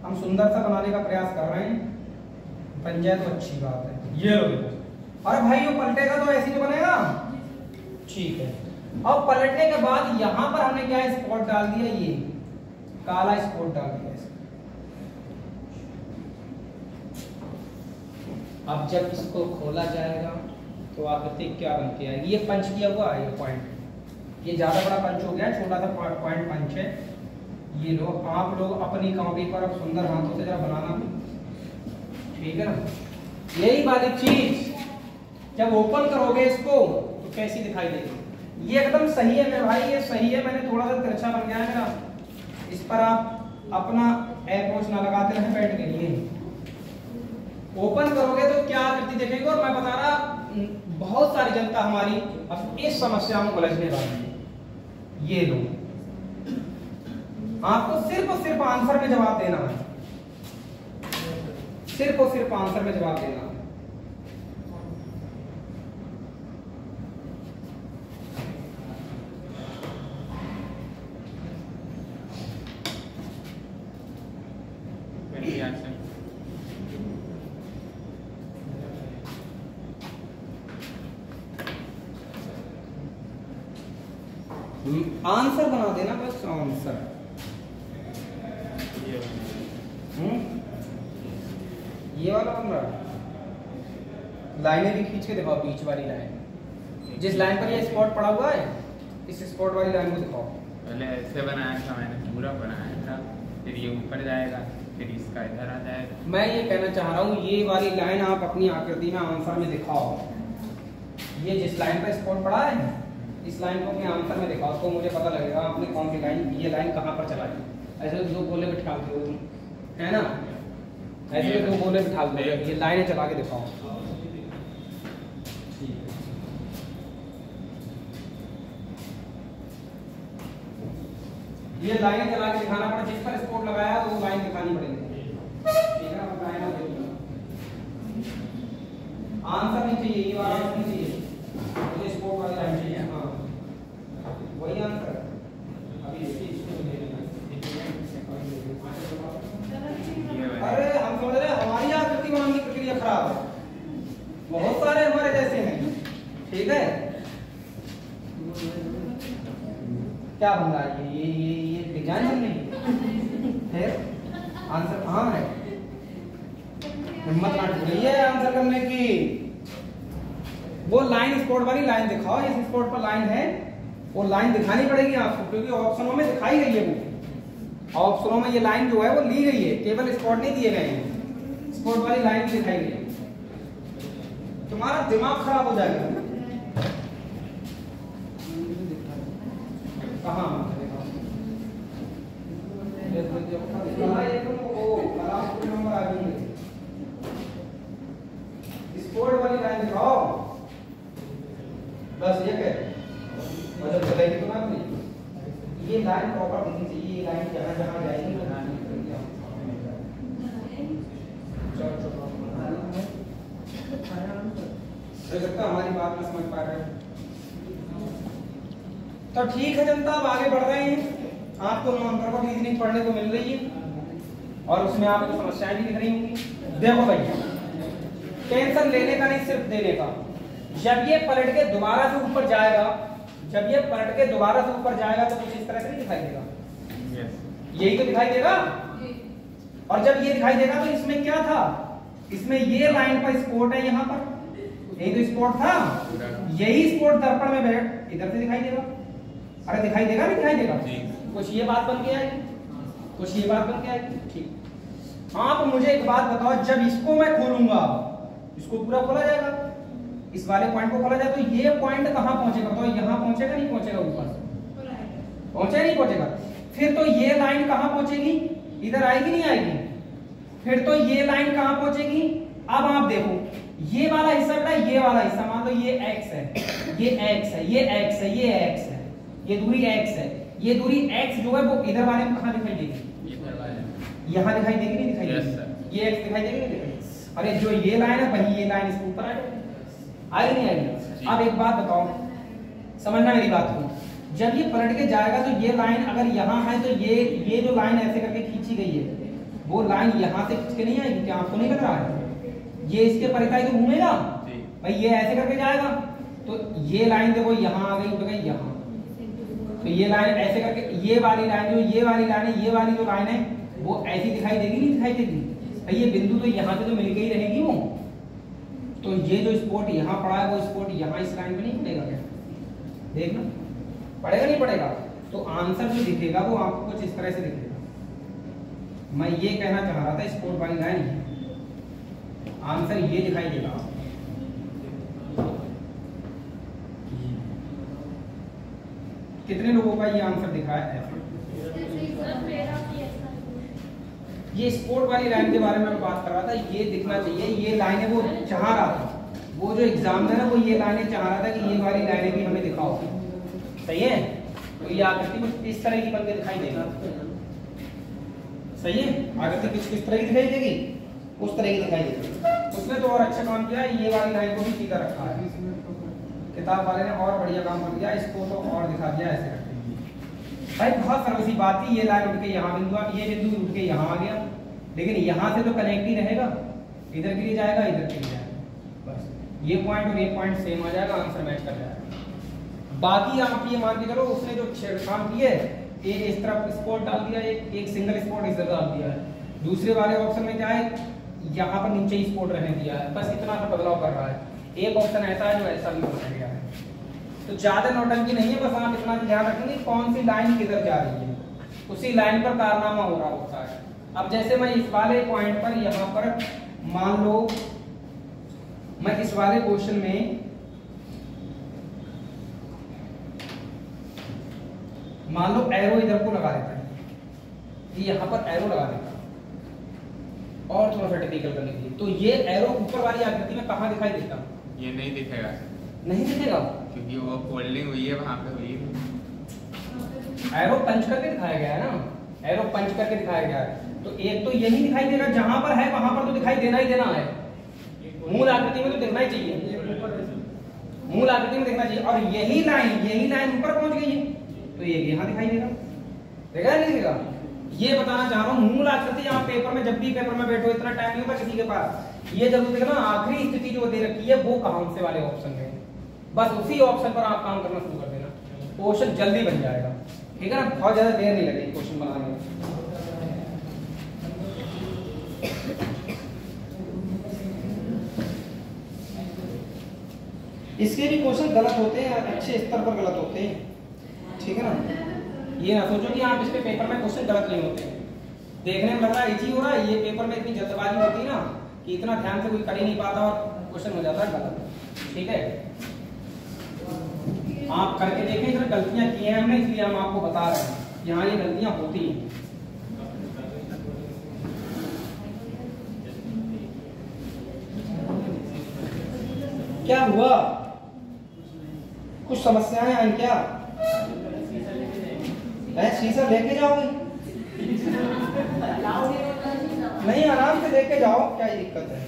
हम सुंदर सा बनाने का प्रयास कर रहे हैं, बन जाए तो अच्छी बात है। ये लो देखो, अरे भाई ये पलटेगा तो ऐसे ही बनेगा, ठीक है। अब पलटने के बाद यहां पर हमने क्या स्पॉट डाल दिया, ये काला स्पॉट डाल दिया। अब जब इसको खोला जाएगा तो आकृति क्या बनती आएगी? ये पंच किया हुआ है, ये पॉइंट, ये ज्यादा बड़ा पंच हो गया, छोटा सा पॉइंट पंच है। ये लो, आप लोग अपनी कॉपी पर अब सुंदर हाथों से जरा बनाना, ठीक है ना। यही वाली चीज जब ओपन करोगे इसको तो कैसी दिखाई देगी? ये एकदम सही है मेरे भाई, ये सही है। मैंने थोड़ा सा तिरछा बन गया है मेरा, इस पर आप अपना अप्रोच ना लगाते रहे बैठ के लिए। ओपन करोगे तो क्या आकृति देखेंगे, और मैं बता रहा बहुत सारी जनता हमारी अब इस समस्या में उलझने वाली है। ये लो, आपको सिर्फ और सिर्फ आंसर में जवाब देना है, सिर्फ और सिर्फ आंसर में जवाब देना है। आंसर बना देना बस, आंसर। ये वाला बन रहा, लाइनें भी खींच के दिखाओ, बीच वाली लाइन, जिस लाइन पर ये स्पॉट पड़ा हुआ है, इस स्पॉट वाली लाइन को दिखाओ। पहले ऐसे बनाया था मैंने, पूरा बनाया था, फिर ये ऊपर जाएगा, फिर इसका इधर आ जाएगा। मैं ये कहना चाह रहा हूँ, ये वाली लाइन आप अपनी आकृति में आंसर में दिखाओ। ये जिस लाइन पर स्पॉट पड़ा है, इस लाइन को अपने आंसर में दिखाओ, तो मुझे पता लगेगा आपने कौन सी लाइन, ये लाइन कहाँ पर चलाई। ऐसे दो गोले बिठा दो तुम, है ना, ऐसे दो गोले बिठा दो, ये लाइनें चला के दिखाओ। ये लाइनें चला के दिखाना पड़ा, जिस पर स्पॉट लगाया है वो लाइन दिखानी पड़ेगी, ठीक है ना। आंसर नहीं चाहिए, ये वाला नहीं चाहिए, मुझे स्पॉट वाली लाइन चाहिए। हाँ वही आंसर। अभी अरे हम समझ रहे हमारी आकृति बनाने की प्रक्रिया खराब है, बहुत सारे हमारे जैसे हैं, ठीक है। क्या बन रहा है ये डिजाइन बनने की, फिर आंसर कहाँ है, हिम्मत ना टूटी है आंसर करने की। वो लाइन स्पॉट वाली लाइन दिखाओ, इस स्पॉट पर लाइन है, वो लाइन दिखानी पड़ेगी आपको, क्योंकि ऑप्शनों में दिखाई गई है, वो ऑप्शनों में ये लाइन जो है वो ली गई है, केवल स्पॉट नहीं दिए गए हैं, स्पॉट वाली लाइन भी दिखाई गई है। तुम्हारा दिमाग खराब हो जाएगा। कहाँ स्पॉट वाली लाइन दिखाओ, बस ये कह मतलब बताइए तो आपने, ये लाइन प्रॉपर दिखनी चाहिए, ये लाइन जहाँ जहाँ जाएगी वो लगता हमारी बात ना समझ पा रहे हैं। तो ठीक है जनता, अब आगे बढ़ रहे हैं। आपको नॉन रीजनिंग पढ़ने को मिल रही है और उसमें आपको समस्याएं भी दिख रही होंगी। देखो भाई, टेंशन लेने का नहीं, सिर्फ देने का। जब ये पलट के दोबारा से ऊपर जाएगा, जब ये पलट के दोबारा से ऊपर जाएगा तो कुछ इस तरह से नहीं दिखाई देगा, यही तो दिखाई देगा। और जब ये दिखाई देगा तो इसमें क्या था, इसमें ये लाइन पर स्पॉट है, यहाँ पर यही तो स्पॉट था, यही स्पॉट दर्पण में बैठ इधर से दिखाई देगा। अरे दिखाई देगा नहीं दिखाई देगा, कुछ ये बात बन के आएगी, कुछ ये बात बन के आएगी। ठीक, आप मुझे एक बात बताओ, जब इसको मैं खोलूंगा, इसको पूरा खोला जाएगा, इस वाले पॉइंट को खोला जाए, तो ये पॉइंट कहाँ पहुंचेगा, तो यहाँ पहुंचेगा नहीं पहुंचेगा, ऊपर पहुंचे नहीं पहुंचेगा। फिर तो ये लाइन कहाँ पहुंचेगी, इधर आएगी नहीं आएगी, फिर तो ये लाइन कहाँ पहुंचेगी। अब आप देखो, ये वाला हिस्सा बेटा, ये वाला हिस्सा मान लो ये x है, ये x है, ये x है, ये x है, ये दूरी x है, ये दूरी x जो है वो इधर वाले में कहाँ दिखाई देगी, यहाँ दिखाई देगी नहीं दिखाई देगी, ये x दिखाई देगी नहीं दिखाई। अरे जो ये लाइन है वही ये लाइन इसके ऊपर आ जाएगी, आएगी नहीं आएगी। अब एक बात बताओ, समझना मेरी बात को, जब ये पलट के जाएगा तो ये लाइन अगर यहाँ है तो ये जो लाइन ऐसे करके खींची गई है, वो लाइन यहाँ से खींच के नहीं आएगी, क्या आपको नहीं लग रहा है, ये इसके परिताई तो घूमेगा भाई, ये ऐसे करके जाएगा, तो ये लाइन देखो यहाँ आ गई, उठ गई यहाँ, तो ये लाइन ऐसे करके, ये वाली लाइन जो ये वाली लाइन है, ये वाली जो लाइन है वो ऐसी दिखाई देगी नहीं दिखाई देगी भाई, ये बिंदु तो यहाँ से तो मिल के ही रहेगी वो, तो ये जो स्पॉट यहाँ पड़ा है वो स्पॉट यहाँ इस लाइन में नहीं पड़ेगा, क्या देखना पड़ेगा नहीं पड़ेगा। तो आंसर जो दिखेगा वो आपको कुछ इस तरह से दिखेगा। मैं ये कहना चाह रहा था, स्पॉट वाली लाइन आंसर ये दिखाई देगा। कितने लोगों का ये आंसर दिख रहा है? ये स्पॉट वाली लाइन के बारे में मैं बात कर रहा था, ये दिखना चाहिए, ये लाइन है वो चाह रहा था, वो जो एग्जामिनर है वो ये लाइनें चाह रहा था कि ये वाली लाइनें भी हमें दिखाओ, सही है। तो ये आकृति कुछ इस तरह की बनके दिखाई देगी। सही है, आकृति किस तरह की दिखाई देगी, उस तरह की दिखाई देगी। उसने तो और अच्छा काम किया, ये वाली लाइन को भी सीधा रखा है, किताब वाले ने और बढ़िया काम कर दिया, इसको तो और दिखा दिया ऐसे रखते भाई। बहुत सरल सी बात थी, ये लाइन उठ के यहाँ बिंदु, ये बिंदु उठ के यहाँ आ गया, लेकिन यहाँ से तो कनेक्ट ही रहेगा, इधर के लिए जाएगा, इधर के लिए जाएगा, बस ये पॉइंट और ये पॉइंट सेम आ जाएगा, आंसर मैच कर जाएगा। बाकी आप ये मान के चलो उसने जो छेड़छाड़ की है, एक इस तरफ स्पॉट डाल दिया, एक सिंगल स्पॉट इस तरह डाल दिया है, दूसरे वाले ऑप्शन में क्या है, यहाँ पर नीचे ही स्पॉट रहने दिया है, बस इतना सा बदलाव कर रहा है। एक ऑप्शन ऐसा है जो ऐसा भी बनाया गया है, तो ज्यादा नौटंकी नहीं है, बस आप इतना ध्यान रखेंगे कौन सी लाइन किधर जा रही है, उसी लाइन पर कारनामा हो रहा होता है। अब जैसे मैं इस वाले पॉइंट पर यहाँ पर मान लो मैं इस वाले क्वेश्चन में मान लो एरो इधर को लगा देता है, यहाँ पर एरो लगा देता और थोड़ा सा टिपिकल करने के लिए, तो ये एरो ऊपर वाली आकृति में कहाँ दिखाई देता, ये नहीं दिखेगा, नहीं दिखेगा क्योंकि वो फोल्डिंग हुई है वहां पे हुई है। एरो पंच करके दिखाया गया है ना, एरो पंच करके दिखाया गया है, तो एक तो यही दिखाई देगा, जहां पर है वहां पर तो दिखाई देना ही देना है, मूल आकृति में तो दिखना ही चाहिए, मूल आकृति में दिखना चाहिए। और यही लाइन ऊपर पहुंच गई है, तो ये यहाँ दिखाई देगा, देखा नहीं दिखेगा। ये बताना चाह रहा हूँ, मूल आकृति यहाँ पेपर में, जब भी पेपर में बैठो इतना टाइम नहीं होता किसी के पास, ये जरूर देखना आखिरी स्थिति जो दे रखी है वो कहाँ से वाले ऑप्शन में, बस उसी ऑप्शन पर आप काम करना शुरू कर देना, क्वेश्चन जल्दी बन जाएगा, ठीक है ना, बहुत ज्यादा देर नहीं लगेगी क्वेश्चन बनाने में। इसके भी क्वेश्चन गलत होते हैं, अच्छे स्तर पर गलत होते हैं, ठीक है ना। ये ना सोचो कि आप इसके पेपर में क्वेश्चन गलत नहीं होते, देखने में लग रहा है इजी हो रहा है, ये पेपर में इतनी जल्दबाजी होती है ना कि इतना ध्यान से कोई कर ही नहीं पाता और क्वेश्चन हो जाता है गलत, ठीक है। आप करके देखें, इधर गलतियां की हैं हमने, इसलिए हम आपको बता रहे हैं, यहाँ ये गलतियां होती हैं। क्या हुआ, कुछ समस्याएं आई क्या, शीशा लेके जाओगे, नहीं आराम से लेके जाओ, क्या दिक्कत है।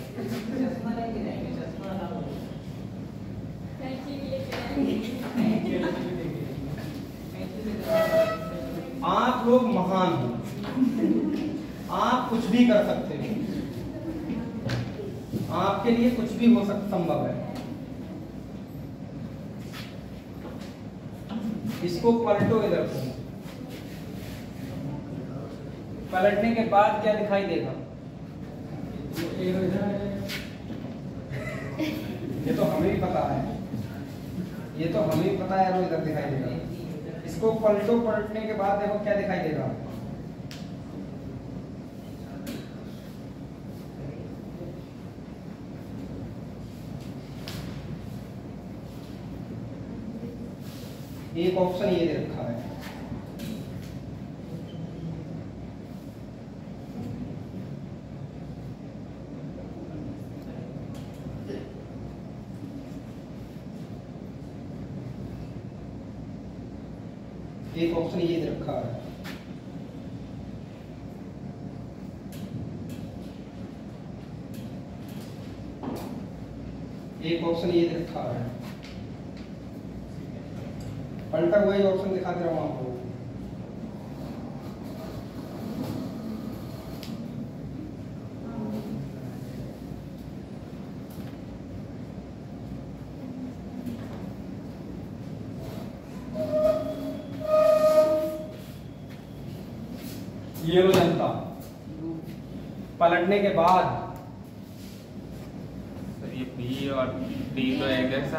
आप लोग महान हो, आप कुछ भी कर सकते हो, आपके लिए कुछ भी हो सकता, संभव है। इसको पलटो इधर को, पलटने के बाद क्या दिखाई देगा, ये तो हमें भी पता है, ये तो हमें भी पता है, इधर दिखाई देगा। इसको पलटो, पलटने के बाद देखो क्या दिखाई देगा, एक ऑप्शन ये दे रखा है, एक ऑप्शन ये दे रखा है, एक ऑप्शन ये दे रखा है, पलटा हुआ ही ऑप्शन दिखा दे रहा हूं आपको। ये लो जनता, पलटने के बाद सर ये बी और डी तो एक जैसा,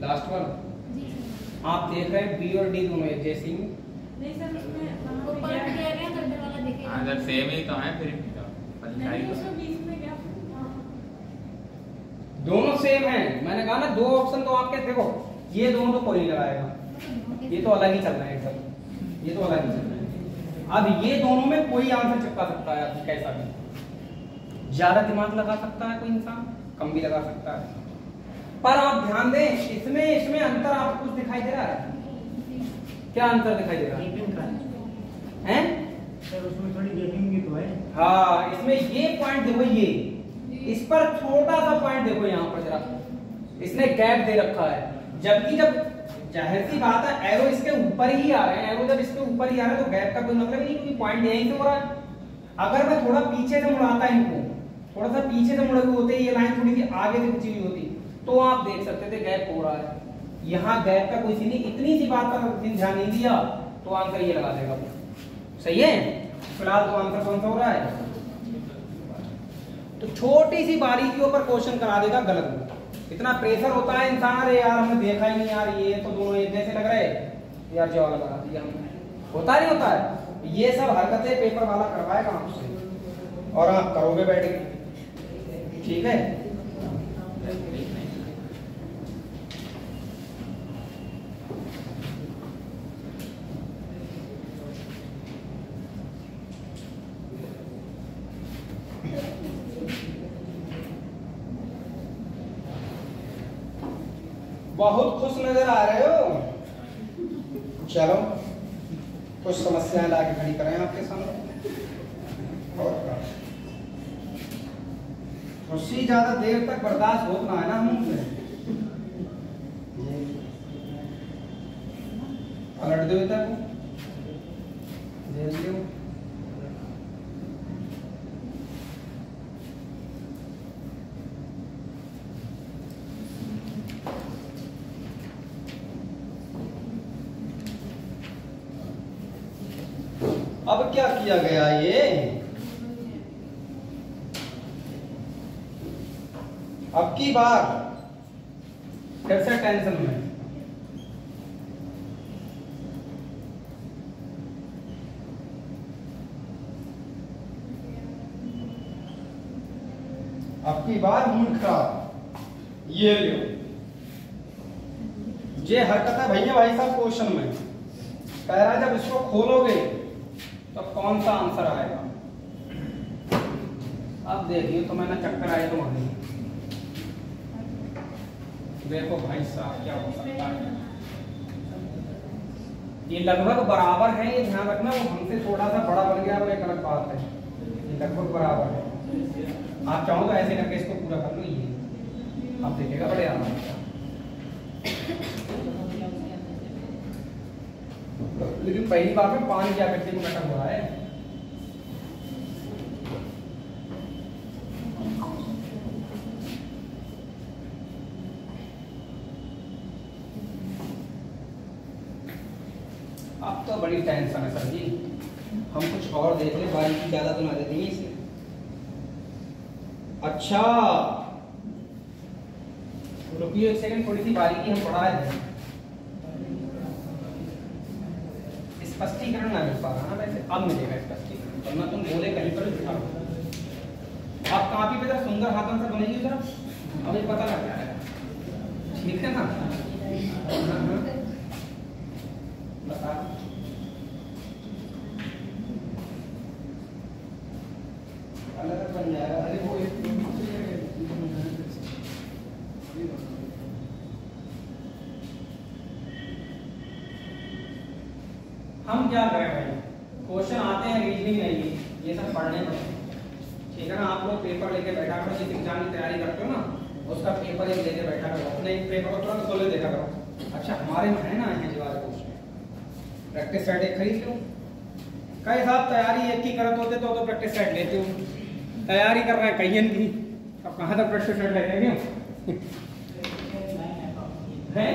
लास्ट वाला आप देख रहे हैं, बी और डी दोनों एक जैसी हैं। नहीं सर, उसमें ऊपर कह रहे हैं गड्ढे वाला देखें, हाँ सर सेम ही तो है, फिर नहीं उसमें बीच में क्या, दोनों सेम है, मैंने कहा ना दो ऑप्शन तो आपके, देखो ये दोनों तो कोई नहीं लगाएगा, ये तो अलग ही चल रहा है एकदम, ये तो अलग ही चल रहा है। अब ये दोनों में कोई आंसर चिपका सकता है, कैसा भी, ज्यादा दिमाग लगा सकता है कोई इंसान, कम भी लगा सकता है। पर आप ध्यान दें, इसमें अंतर आपको कुछ दिखाई दे रहा है? क्या अंतर दिखाई दे रहा है? सर उसमें थोड़ी गैपिंग भी तो है। हाँ, इसमें ये पॉइंट देखो, ये इस पर छोटा सा पॉइंट देखो, यहाँ पर जरा इसने गैप दे रखा है, जबकि जब जाहिर सी बात है एरो इसके ऊपर ही आ रहे हैं, एरो जब इसके ऊपर ही आ रहे हैं तो गैप का कोई मतलब नहीं, क्योंकि पॉइंट यहीं से हो रहा है। अगर मैं थोड़ा पीछे से मुड़ाता इनको, थोड़ा सा पीछे से मुड़े हुए होते, ये लाइन थोड़ी सी आगे से खिंची हुई होती, तो आप देख सकते थे गैप हो रहा है। यहाँ गैप का कोई सी नहीं, इतनी सी बात पर ध्यान नहीं दिया तो आंसर ये लगा देगा। सही है? फिलहाल तो आंसर कौन सा हो रहा है? तो छोटी सी बारीकियों पर क्वेश्चन करा देगा गलत। इतना प्रेशर होता है इंसान, अरे यार हमने देखा ही नहीं यार, ये तो दोनों एक जैसे लग रहे यार, जवाब लगा दिया हमने। होता नहीं होता है? ये सब हरकतें पेपर वाला करवाएगा आपसे और आप करोगे बैठ के। ठीक है? बहुत खुश नजर आ रहे हो। चलो कुछ समस्याएं लाके खड़ी करें आपके सामने। और खुशी ज्यादा देर तक बर्दाश्त होना है ना हमसे। पलट दो इधर, झेल दो। अब क्या किया गया, ये अब की बार फिर से टेंशन में। अब की बार मूड खराब। ये लो, ये हरकत है भैया भाई साहब क्वेश्चन में कह रहा है, जब इसको खोलोगे तो कौन सा आंसर आएगा। अब देखिए तो मैंने चक्कर आए तो वहां देखो भाई साहब क्या हो सकता है। ये लगभग बराबर है, ये ध्यान रखना। वो हमसे थोड़ा सा बड़ा बन गया वो एक अलग बात है, ये लगभग बराबर है। आप चाहो तो ऐसे करके इसको पूरा कर लो, ये आप देखिएगा बड़े आराम से। लेकिन पहली बात में पानी क्या करते हुए बैठा हुआ है। अब तो बड़ी टेंशन है सर जी, हम कुछ और देख ले, बारीकी ज्यादा तो ना दे देंगे इसे। अच्छा रुकिए एक सेकंड, थोड़ी सी बारीकी हम बढ़ा दें। स्पष्टीकरण ना मिल पा रहा ना वैसे, अब मिलेगा स्पष्टीकरण, वरना तुम बोले कहीं पर लिखा हो। आप कापी पे जरा सुंदर हाथों से बनेगी जरा, अब ये पता लग जाएगा। ठीक है ना? बता अलग बन जाएगा। अरे वो हम क्या करें भाई, क्वेश्चन आते हैं रीजनिंग नहीं, ये सब पढ़ने पड़ते हैं। ठीक है ना? आप लोग पेपर लेके बैठा करो, जिस एग्जाम की तैयारी करते हो ना उसका पेपर एक लेके बैठा करो, अपने पेपर को तुरंत खोले देखा करो। अच्छा हमारे में है ना यहाँ जवाब क्वेश्चन, प्रैक्टिस सेट एक खरीद लो। कई साहब तैयारी एक ही करते होते तो प्रैक्टिस सेट लेते हो, तैयारी कर रहे हैं कहीं की, अब कहाँ तक प्रैक्टिस सेट लेंगे है?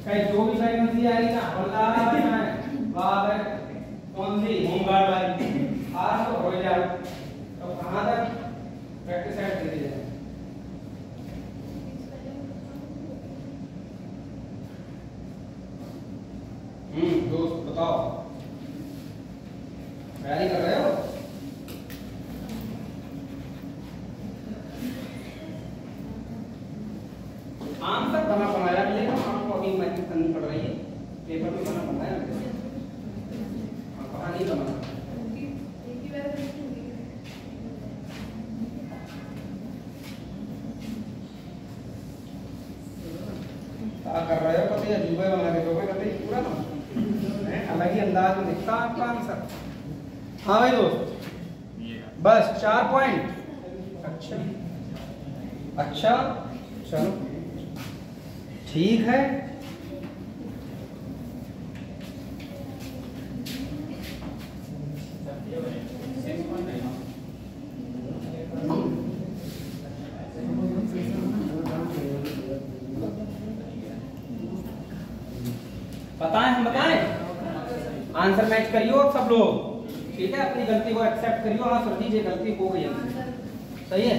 कहीं जो भी वैकेंसी आएगी ना हवलदार है, बात है कौन सी होमगार्ड वाली, आज तो हो जाए तो कहाँ तक प्रैक्टिस सेट दे दीजिए। दोस्त बताओ तैयारी कर रहे हो? आंसर बना बनाया मिलेगा आपको, अभी मेहनत करनी पड़ रही है, पेपर में बना बनाया कहा नहीं बना। कर रहे हो, कभी अजूबे बना के दोगे, कभी पूरा ना अलग ही अंदाज में दिखता है आपका आंसर। हाँ भाई दोस्त, बस 4 पॉइंट। अच्छा चलो ठीक है। बताएं, हम बताएं, आंसर मैच करियो आप सब लोग, ठीक है। अपनी गलती को एक्सेप्ट करियो। हाँ सर जी, ये गलती हो गई है, सही है।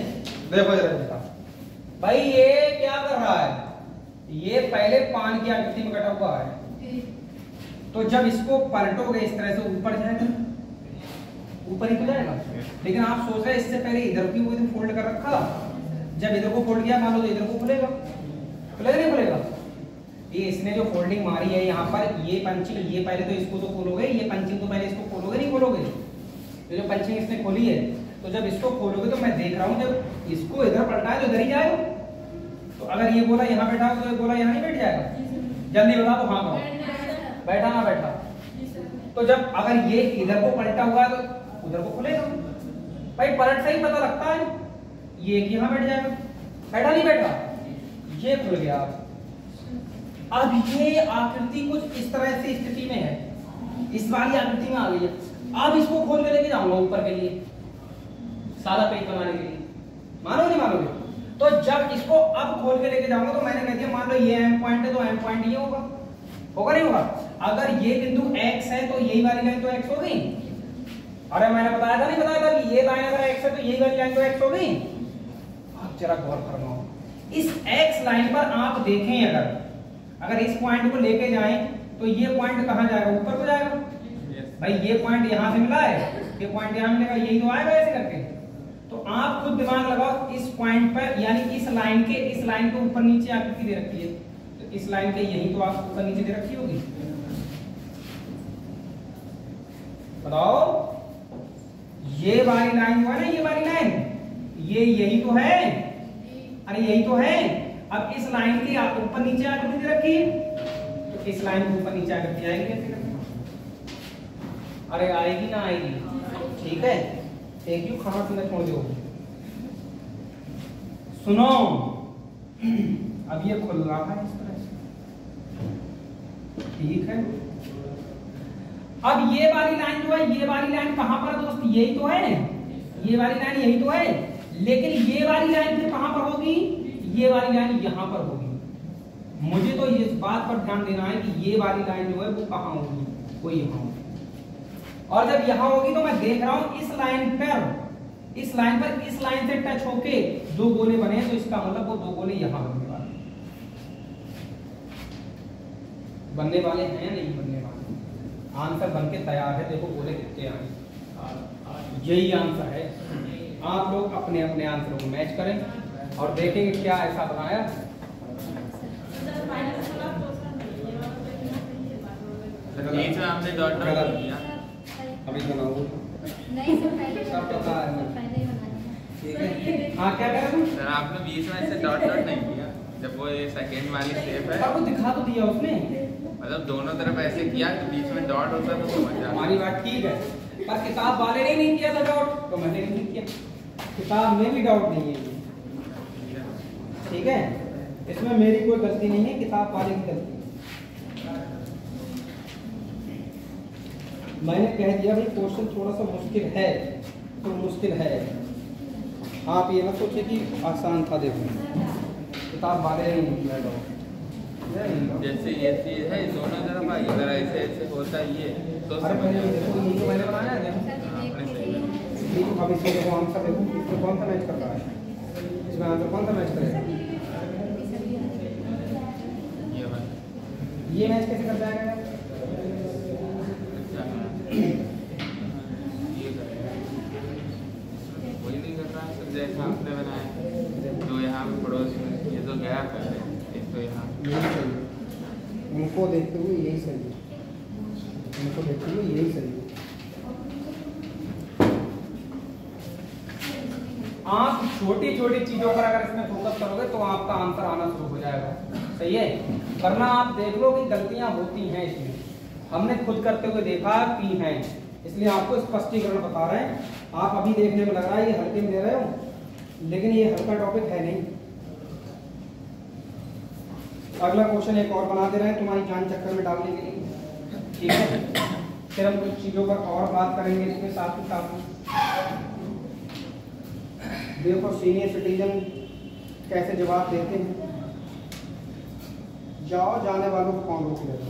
देखो जरा भाई, ये क्या कर रहा है, ये पहले पान की आकृति में कटा हुआ है, तो जब इसको पलटोगे इस तरह से ऊपर जाएगा, ऊपर ही तो जाएगा। लेकिन आप सोच रहे हैं इससे पहले इधर की वो इधर फोल्ड कर रखा, जब इधर को फोल्ड किया मान लो तो इधर को खुलेगा, खुलेगा नहीं खुलेगा। ये इसने जो फोल्डिंग मारी है यहाँ पर, ये पंचिंग, ये पहले तो इसको तो खोलोगे, ये पंचिंग तो पहले इसको खोलोगे नहीं खोलोगे, तो जो पंचिंग इसने खोली है, तो जब इसको खोलोगे तो मैं देख रहा हूँ जब इसको इधर पलटा है तो इधर ही जाएगा। तो अगर ये गोला यहाँ बैठा हो तो ये गोला यहाँ नहीं बैठ जाएगा। जल्दी बता दो, हाँ कहो, बैठा ना बैठा। तो जब अगर ये इधर को पलटा हुआ है तो उधर को खुलेगा। भाई पलट से ही पता लगता है, ये यहाँ बैठ जाएगा, बैठा नहीं बैठा, ये खुल गया। अब ये आकृति कुछ इस तरह से स्थिति में है, इस वाली आकृति में आ गई है। अब इसको खोल के लेके जाऊंगा ऊपर के लिए, सादा पेज बनाने के लिए, मानोगे नहीं मानोगे। तो जब इसको अब खोल के लेके जाऊंगा तो मैंने कह दिया मान लो ये एम पॉइंट है तो एम पॉइंट ये होगा, होगा नहीं होगा। अगर ये बिंदु x है तो यही वाली लाइन तो x हो गई। अरे मैंने बताया था नहीं बताया था कि ये लाइन अगर x है तो यही वाली लाइन तो x हो गई। आप जरा गौर फरमाओ, इस x लाइन पर आप देखें, अगर इस पॉइंट को लेके जाएं तो ये पॉइंट कहां जाएगा, ऊपर को जाएगा। भाई ये पॉइंट यहां से मिला है, ये पॉइंट यहां मिलेगा, यही तो आएगा ऐसे करके। तो आप खुद दिमाग लगाओ, इस पॉइंट पर यानी इस लाइन के ऊपर नीचे आकृति दे रखी है, तो इस लाइन के यही तो आप ऊपर नीचे दे रखी होगी। बताओ, ये वाली लाइन जो है ना, ये वाली लाइन, ये यही तो है, अरे यही तो है। अब इस लाइन के ऊपर नीचे आकृति दे रखी है, तो इस लाइन के ऊपर नीचे आकृति आएगी कैसे? अरे आएगी ना आएगी, ठीक है। एक क्यों खाना पीना छोड़ दो। सुनो, अब ये खुल रहा है इस तरह से, ठीक है। अब ये वाली लाइन जो है, ये वाली लाइन कहां पर दोस्त, यही तो है, ये वाली लाइन यही तो है। लेकिन ये वाली लाइन फिर कहां पर होगी, ये वाली लाइन यहां पर होगी। मुझे तो इस बात पर ध्यान देना है कि ये वाली लाइन जो है वो कहां होगी, वो यहां होगी। और जब यहां होगी तो मैं देख रहा हूं इस लाइन पर इस लाइन से टच होके दो गोले बने, तो इसका मतलब वो दो गोले यहां बनने वाले हैं या नहीं बनने वाले। आंसर बन के तैयार है, देखो गोले कितने आए, यही आंसर है। आप लोग अपने अपने आंसरों को मैच करें और देखेंगे क्या ऐसा बनाया। हमने डॉट डॉट किया, अभी बनाओ नहीं सर, पहले सब पता है। पहले ही बनाया। ठीक है, हाँ क्या कह रहे तुम? सर आपने बीच में ऐसे डॉट डॉट नहीं किया, जब वो ये सेकंड वाली शेप है, आपको दिखा तो दिया उसने, मतलब दोनों तरफ ऐसे किया कि बीच में डॉट होता है तो समझ जाता। हमारी बात ठीक है, पर किताब वाले ने नहीं किया था डाउट, तो मैंने नहीं किया। किताब में भी डाउट नहीं है, ठीक है। इसमें मेरी कोई गलती नहीं है, किताब वाले की गलती। मैंने कह दिया भाई क्वेश्चन थोड़ा सा मुश्किल है तो मुश्किल है, आप ये मत सोचिए कि आसान था। देखो किताब वाले ने नहीं किया डाउट। जैसे ये चीज है दोनों तरफ आई, अगर ऐसे ऐसे होता है ये तो अरे समझ पहले जाता देखो, ये तो मैंने बनाया है, देखो। देखो अब इसमें देखो आंसर देखो, इसमें कौन सा मैच कर रहा है, इसमें आंसर कौन सा मैच करेगा, ये मैच कैसे कर जाएगा? वही नहीं कर रहा है जैसा आपने बनाया, तो यहाँ पे पड़ोस में ये तो गया पहले, एक तो यहाँ यही सही है, उनको देखते हुए यही सही है, उनको देखते हुए यही सही है। आप छोटी छोटी चीजों पर अगर इसमें फोकस करोगे तो आपका आंसर आना शुरू हो जाएगा। सही है, वरना आप देख लो कि गलतियां होती हैं इसमें, हमने खुद करते हुए देखा की हैं, इसलिए आपको स्पष्टीकरण बता रहे हैं। आप अभी देखने में लग रहा है ये हल्के में ले रहे हो, लेकिन ये हल्का टॉपिक है नहीं। अगला क्वेश्चन एक और बना दे रहे हैं तुम्हारी जान चक्कर में डालने के लिए, ठीक है। फिर हम कुछ चीजों पर और बात करेंगे इसमें साथ ही साथ। देखो सीनियर सिटीजन कैसे जवाब देते हैं। जाओ जाने वालों को कौन रोक लेता।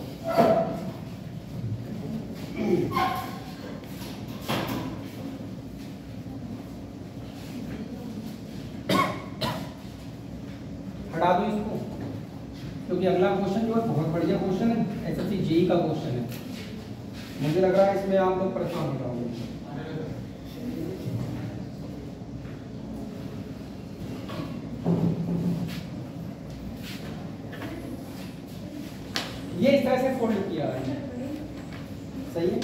हटा दो इसको, क्योंकि अगला क्वेश्चन जो है बहुत बढ़िया क्वेश्चन है, एसएससी जेईई का क्वेश्चन है। मुझे लग रहा है इसमें आप लोग परेशान हो जाओगे। ये इस तरह से फोल्ड किया है, सही है।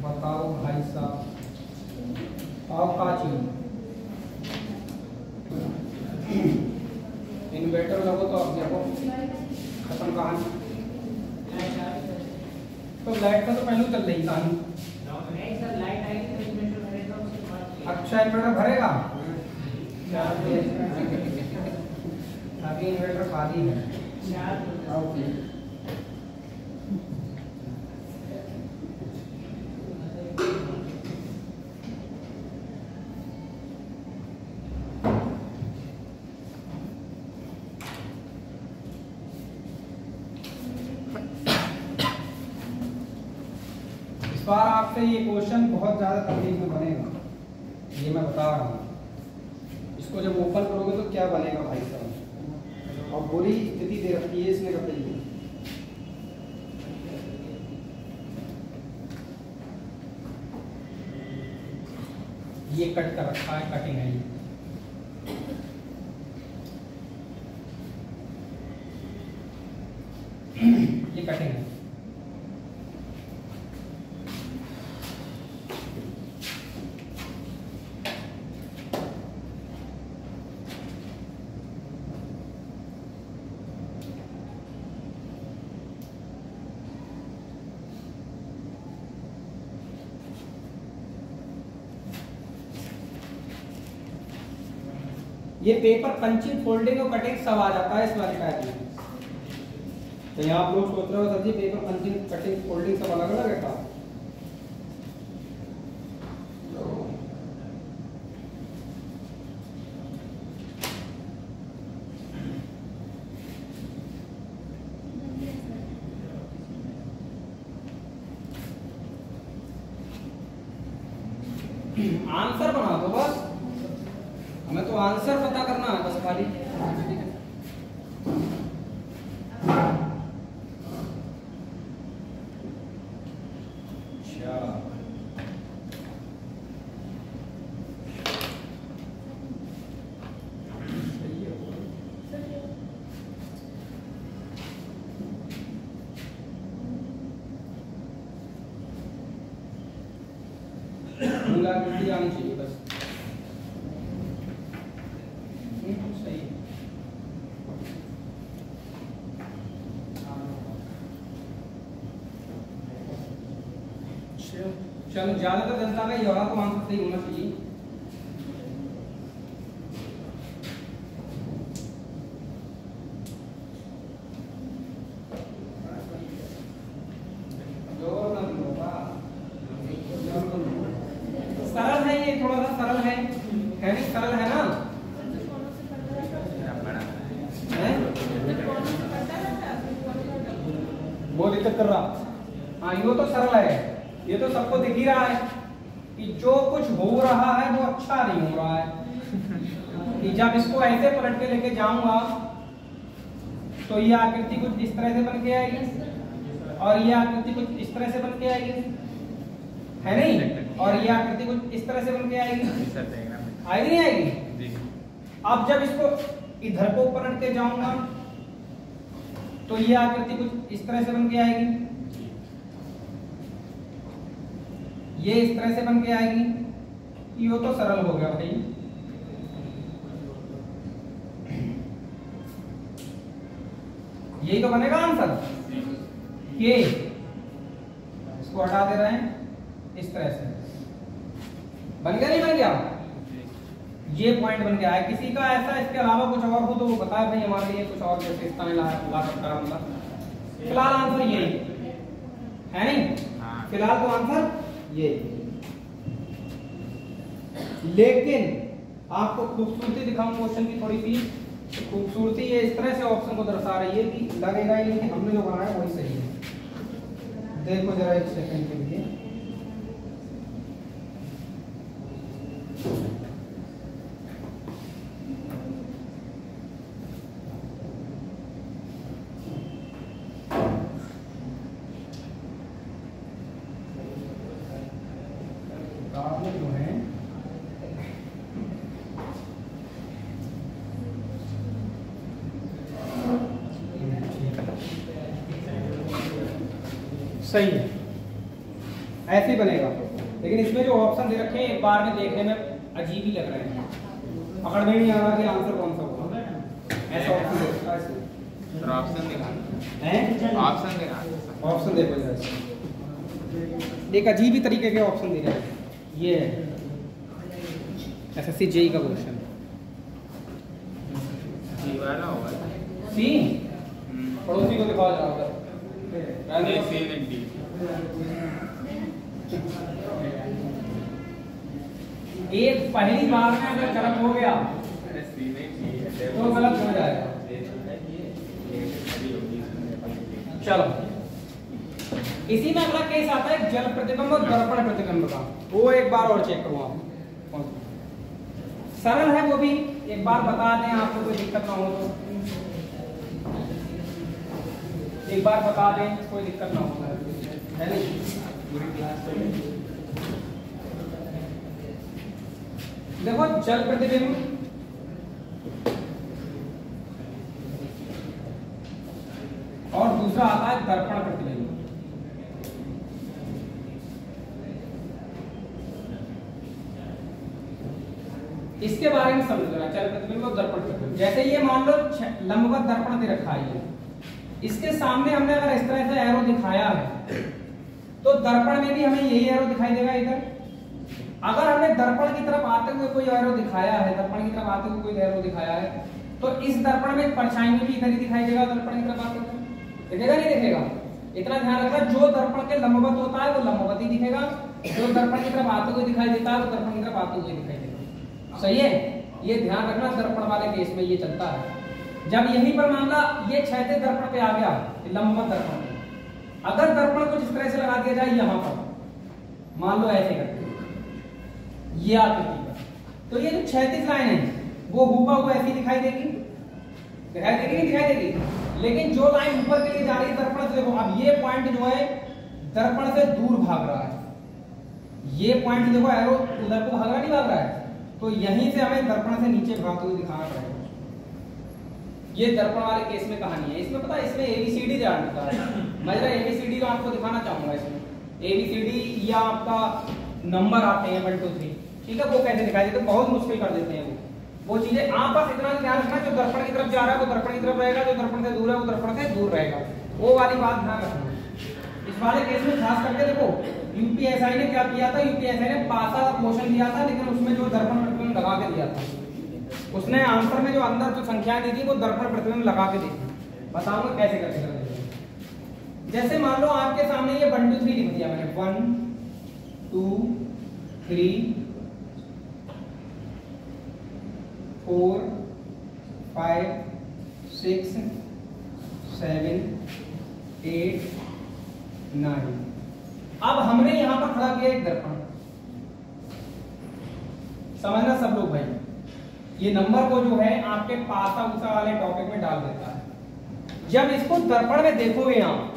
बताओ भाई साहब, आओ का चीज इन्वर्टर लगो तो अब देखो खत्म कहानी। तो लाइट का तो पहले चल रही कहानी। अच्छा इन्वर्टर भरेगा, अभी इन्वर्टर खाली है। ओके इस बार आपसे ये क्वेश्चन बहुत ज्यादा तकलीफ में बनेगा, ये मैं बता रहा हूँ। इसको जब ओपन करोगे तो क्या बनेगा भाई साहब, और बुरी स्थिति दे रखी है इसने कपड़े की। ये कट कर रखा है, कटिंग है ये कटिंग है। ये पेपर पंचिंग फोल्डिंग और कटिंग सब आ जाता है इस वाले टाइप में। तो यहाँ आप लोग सोच रहे हो सर जी पेपर पंचिंग कटिंग फोल्डिंग सब अलग अलग है का? आंसर बना दो बस, हमें तो आंसर पता करना है बस खाली। आनी चाहिए बस, सही है। चलो ज्यादातर जनता का ये होगा तो आंसर सही होना चाहिए। सरल है ये, थोड़ा सा सरल है नहीं? सरल है ना? वो दिक्कत कर रहा। हाँ ये तो सरल है, ये तो सबको दिख ही रहा है कि जो कुछ हो रहा है वो अच्छा नहीं हो रहा है। कि जब इसको ऐसे पलट के लेके जाऊंगा तो ये आकृति कुछ इस तरह से बन के आएगी और ये आकृति कुछ इस तरह से बन के आएगी, है नहीं? और ये आकृति कुछ इस तरह से बन के आएगी, आएगी नहीं आएगी? अब जब इसको इधर को पलट के जाऊंगा तो ये आकृति कुछ इस तरह से बन के आएगी, ये इस तरह से बन के आएगी। ये तो सरल हो गया भाई, यही तो बनेगा आंसर के। इसको हटा दे रहे हैं इस तरह से, बन गया नहीं बन गया? ये पॉइंट बन गया है। किसी का ऐसा इसके अलावा कुछ और हो तो वो बताए भाई हमारे लिए कुछ और विशेषताएं ला सकता है बंदा। फिलहाल आंसर यही है नहीं? फिलहाल तो आंसर ये। लेकिन आपको खूबसूरती दिखाऊं क्वेश्चन की थोड़ी सी। खूबसूरती ये इस तरह से ऑप्शन को दर्शा रही है कि लगेगा ही नहीं कि हमने जो बनाया वही सही है। देखो जरा एक सेकंड के लिए। जो है सही है, ऐसे ही बनेगा। लेकिन इसमें जो ऑप्शन दे रखे हैं एक बार में देखने में अजीब ही लग रहे हैं, पकड़ में नहीं आ रहा कि आंसर कौन सा होगा। ऐसा ऑप्शन दे रखा है इसमें। ऑप्शन दिखा हैं? ऑप्शन दिखा ऑप्शन देखो जरा, एक अजीब ही तरीके के ऑप्शन दे रहे हैं। ये है एसएससी जेई का क्वेश्चन। जी वाला होगा। सी पड़ोसी को दिखाओ जरा उधर। नहीं सी नहीं डी। एक पहली बार में अगर गलत हो गया अरे सी नहीं डी है तो गलत हो जाएगा। चलो इसी में अगला केस आता है जल प्रतिबिंब और दर्पण प्रतिबिंब का। वो एक बार और चेक करूँ आप, सरल है वो भी, एक बार बता दें आपको कोई दिक्कत ना हो तो। एक बार बता दें कोई दिक्कत ना हो, है नहीं? देखो जल प्रतिबिंब और दूसरा आता है दर्पण प्रतिबिंब। इसके बारे में समझना, जल प्रतिबिंब और दर्पण प्रतिबिंब। जैसे ये मान लो लंबवत दर्पण दे रखा है, इसके सामने हमने अगर इस तरह से एरो दिखाया है तो दर्पण में भी हमें यही एरो दिखाई देगा इधर। अगर हमने दर्पण की तरफ आते हुए कोई एरो दिखाया है, दर्पण की तरफ आते हुए कोई एरो दिखाया है तो इस दर्पण में परछाई में भी इधर ही दिखाई देगा। दर्पण की तरफ आते हुए दिखेगा नहीं दिखेगा? इतना ध्यान रखना, जो दर्पण के लंबवत होता है वो लंबवत ही दिखेगा, जो दर्पण की तरफ आते हुए दिखाई देता है वो दर्पण की तरफ आते हुए दिखाई देगा। सही है, ये ध्यान रखना। दर्पण वाले केस में ये चलता है। जब यहीं पर मामला ये क्षैतिज दर्पण पे आ गया, लंबवत दर्पण पे, अगर दर्पण कुछ इस तरह से लगा दिया जाए यहाँ पर, मान लो ऐसे करके ये आकृति पर, तो ये जो क्षैतिज लाइन है वो हूबहू ऐसी दिखाई देगी, दिखाई देगी नहीं दिखाई देगी? लेकिन जो लाइन ऊपर के लिए जा रही है दर्पण से, देखो अब ये पॉइंट जो है दर्पण से दूर भाग रहा है। ये पॉइंट देखो एरो उधर को भाग रहा नहीं भाग रहा है, तो यहीं से हमें दर्पण से नीचे भागते हुए दिखाना पड़ेगा। ये दर्पण वाले केस में कहानी है। इसमें पता है इसमें एबीसीडी जानता है, मैं जरा एबीसीडी को आपको दिखाना चाहूंगा। इसमें एबीसीडी या आपका नंबर आते हैं 1 2 3, ठीक है, वो कैसे दिखाई देते हैं, बहुत मुश्किल कर देते हैं वो चीजें। आप बस इतना ध्यान रखना, जो दर्पण की तरफ जा रहा है वो दर्पण की तरफ रहेगा, जो दर्पण से दूर है वो दर्पण से दूर रहेगा। वो वाली बात ध्यान रखना। इस वाले केस में खास करके देखो यूपीएसआई ने क्या किया था, यूपीएसआई ने पासा का क्वेश्चन दिया था, लेकिन उसमें जो दर्पण प्रतिबिंब लगा के दिया था, उसने आंसर में जो अंदर जो संख्याएं दी थी वो दर्पण प्रतिबिंब लगा के दी थी। बताऊंगा कैसे करके कर। जैसे मान लो आपके सामने ये 1 2 3 लिख दिया मैंने, 1 2 3 4 5 6 7 8 9। अब हमने यहां पर खड़ा किया एक दर्पण, समझना सब लोग भाई, ये नंबर को जो है आपके पासा उसा वाले टॉपिक में डाल देता है। जब इसको दर्पण में देखोगे आप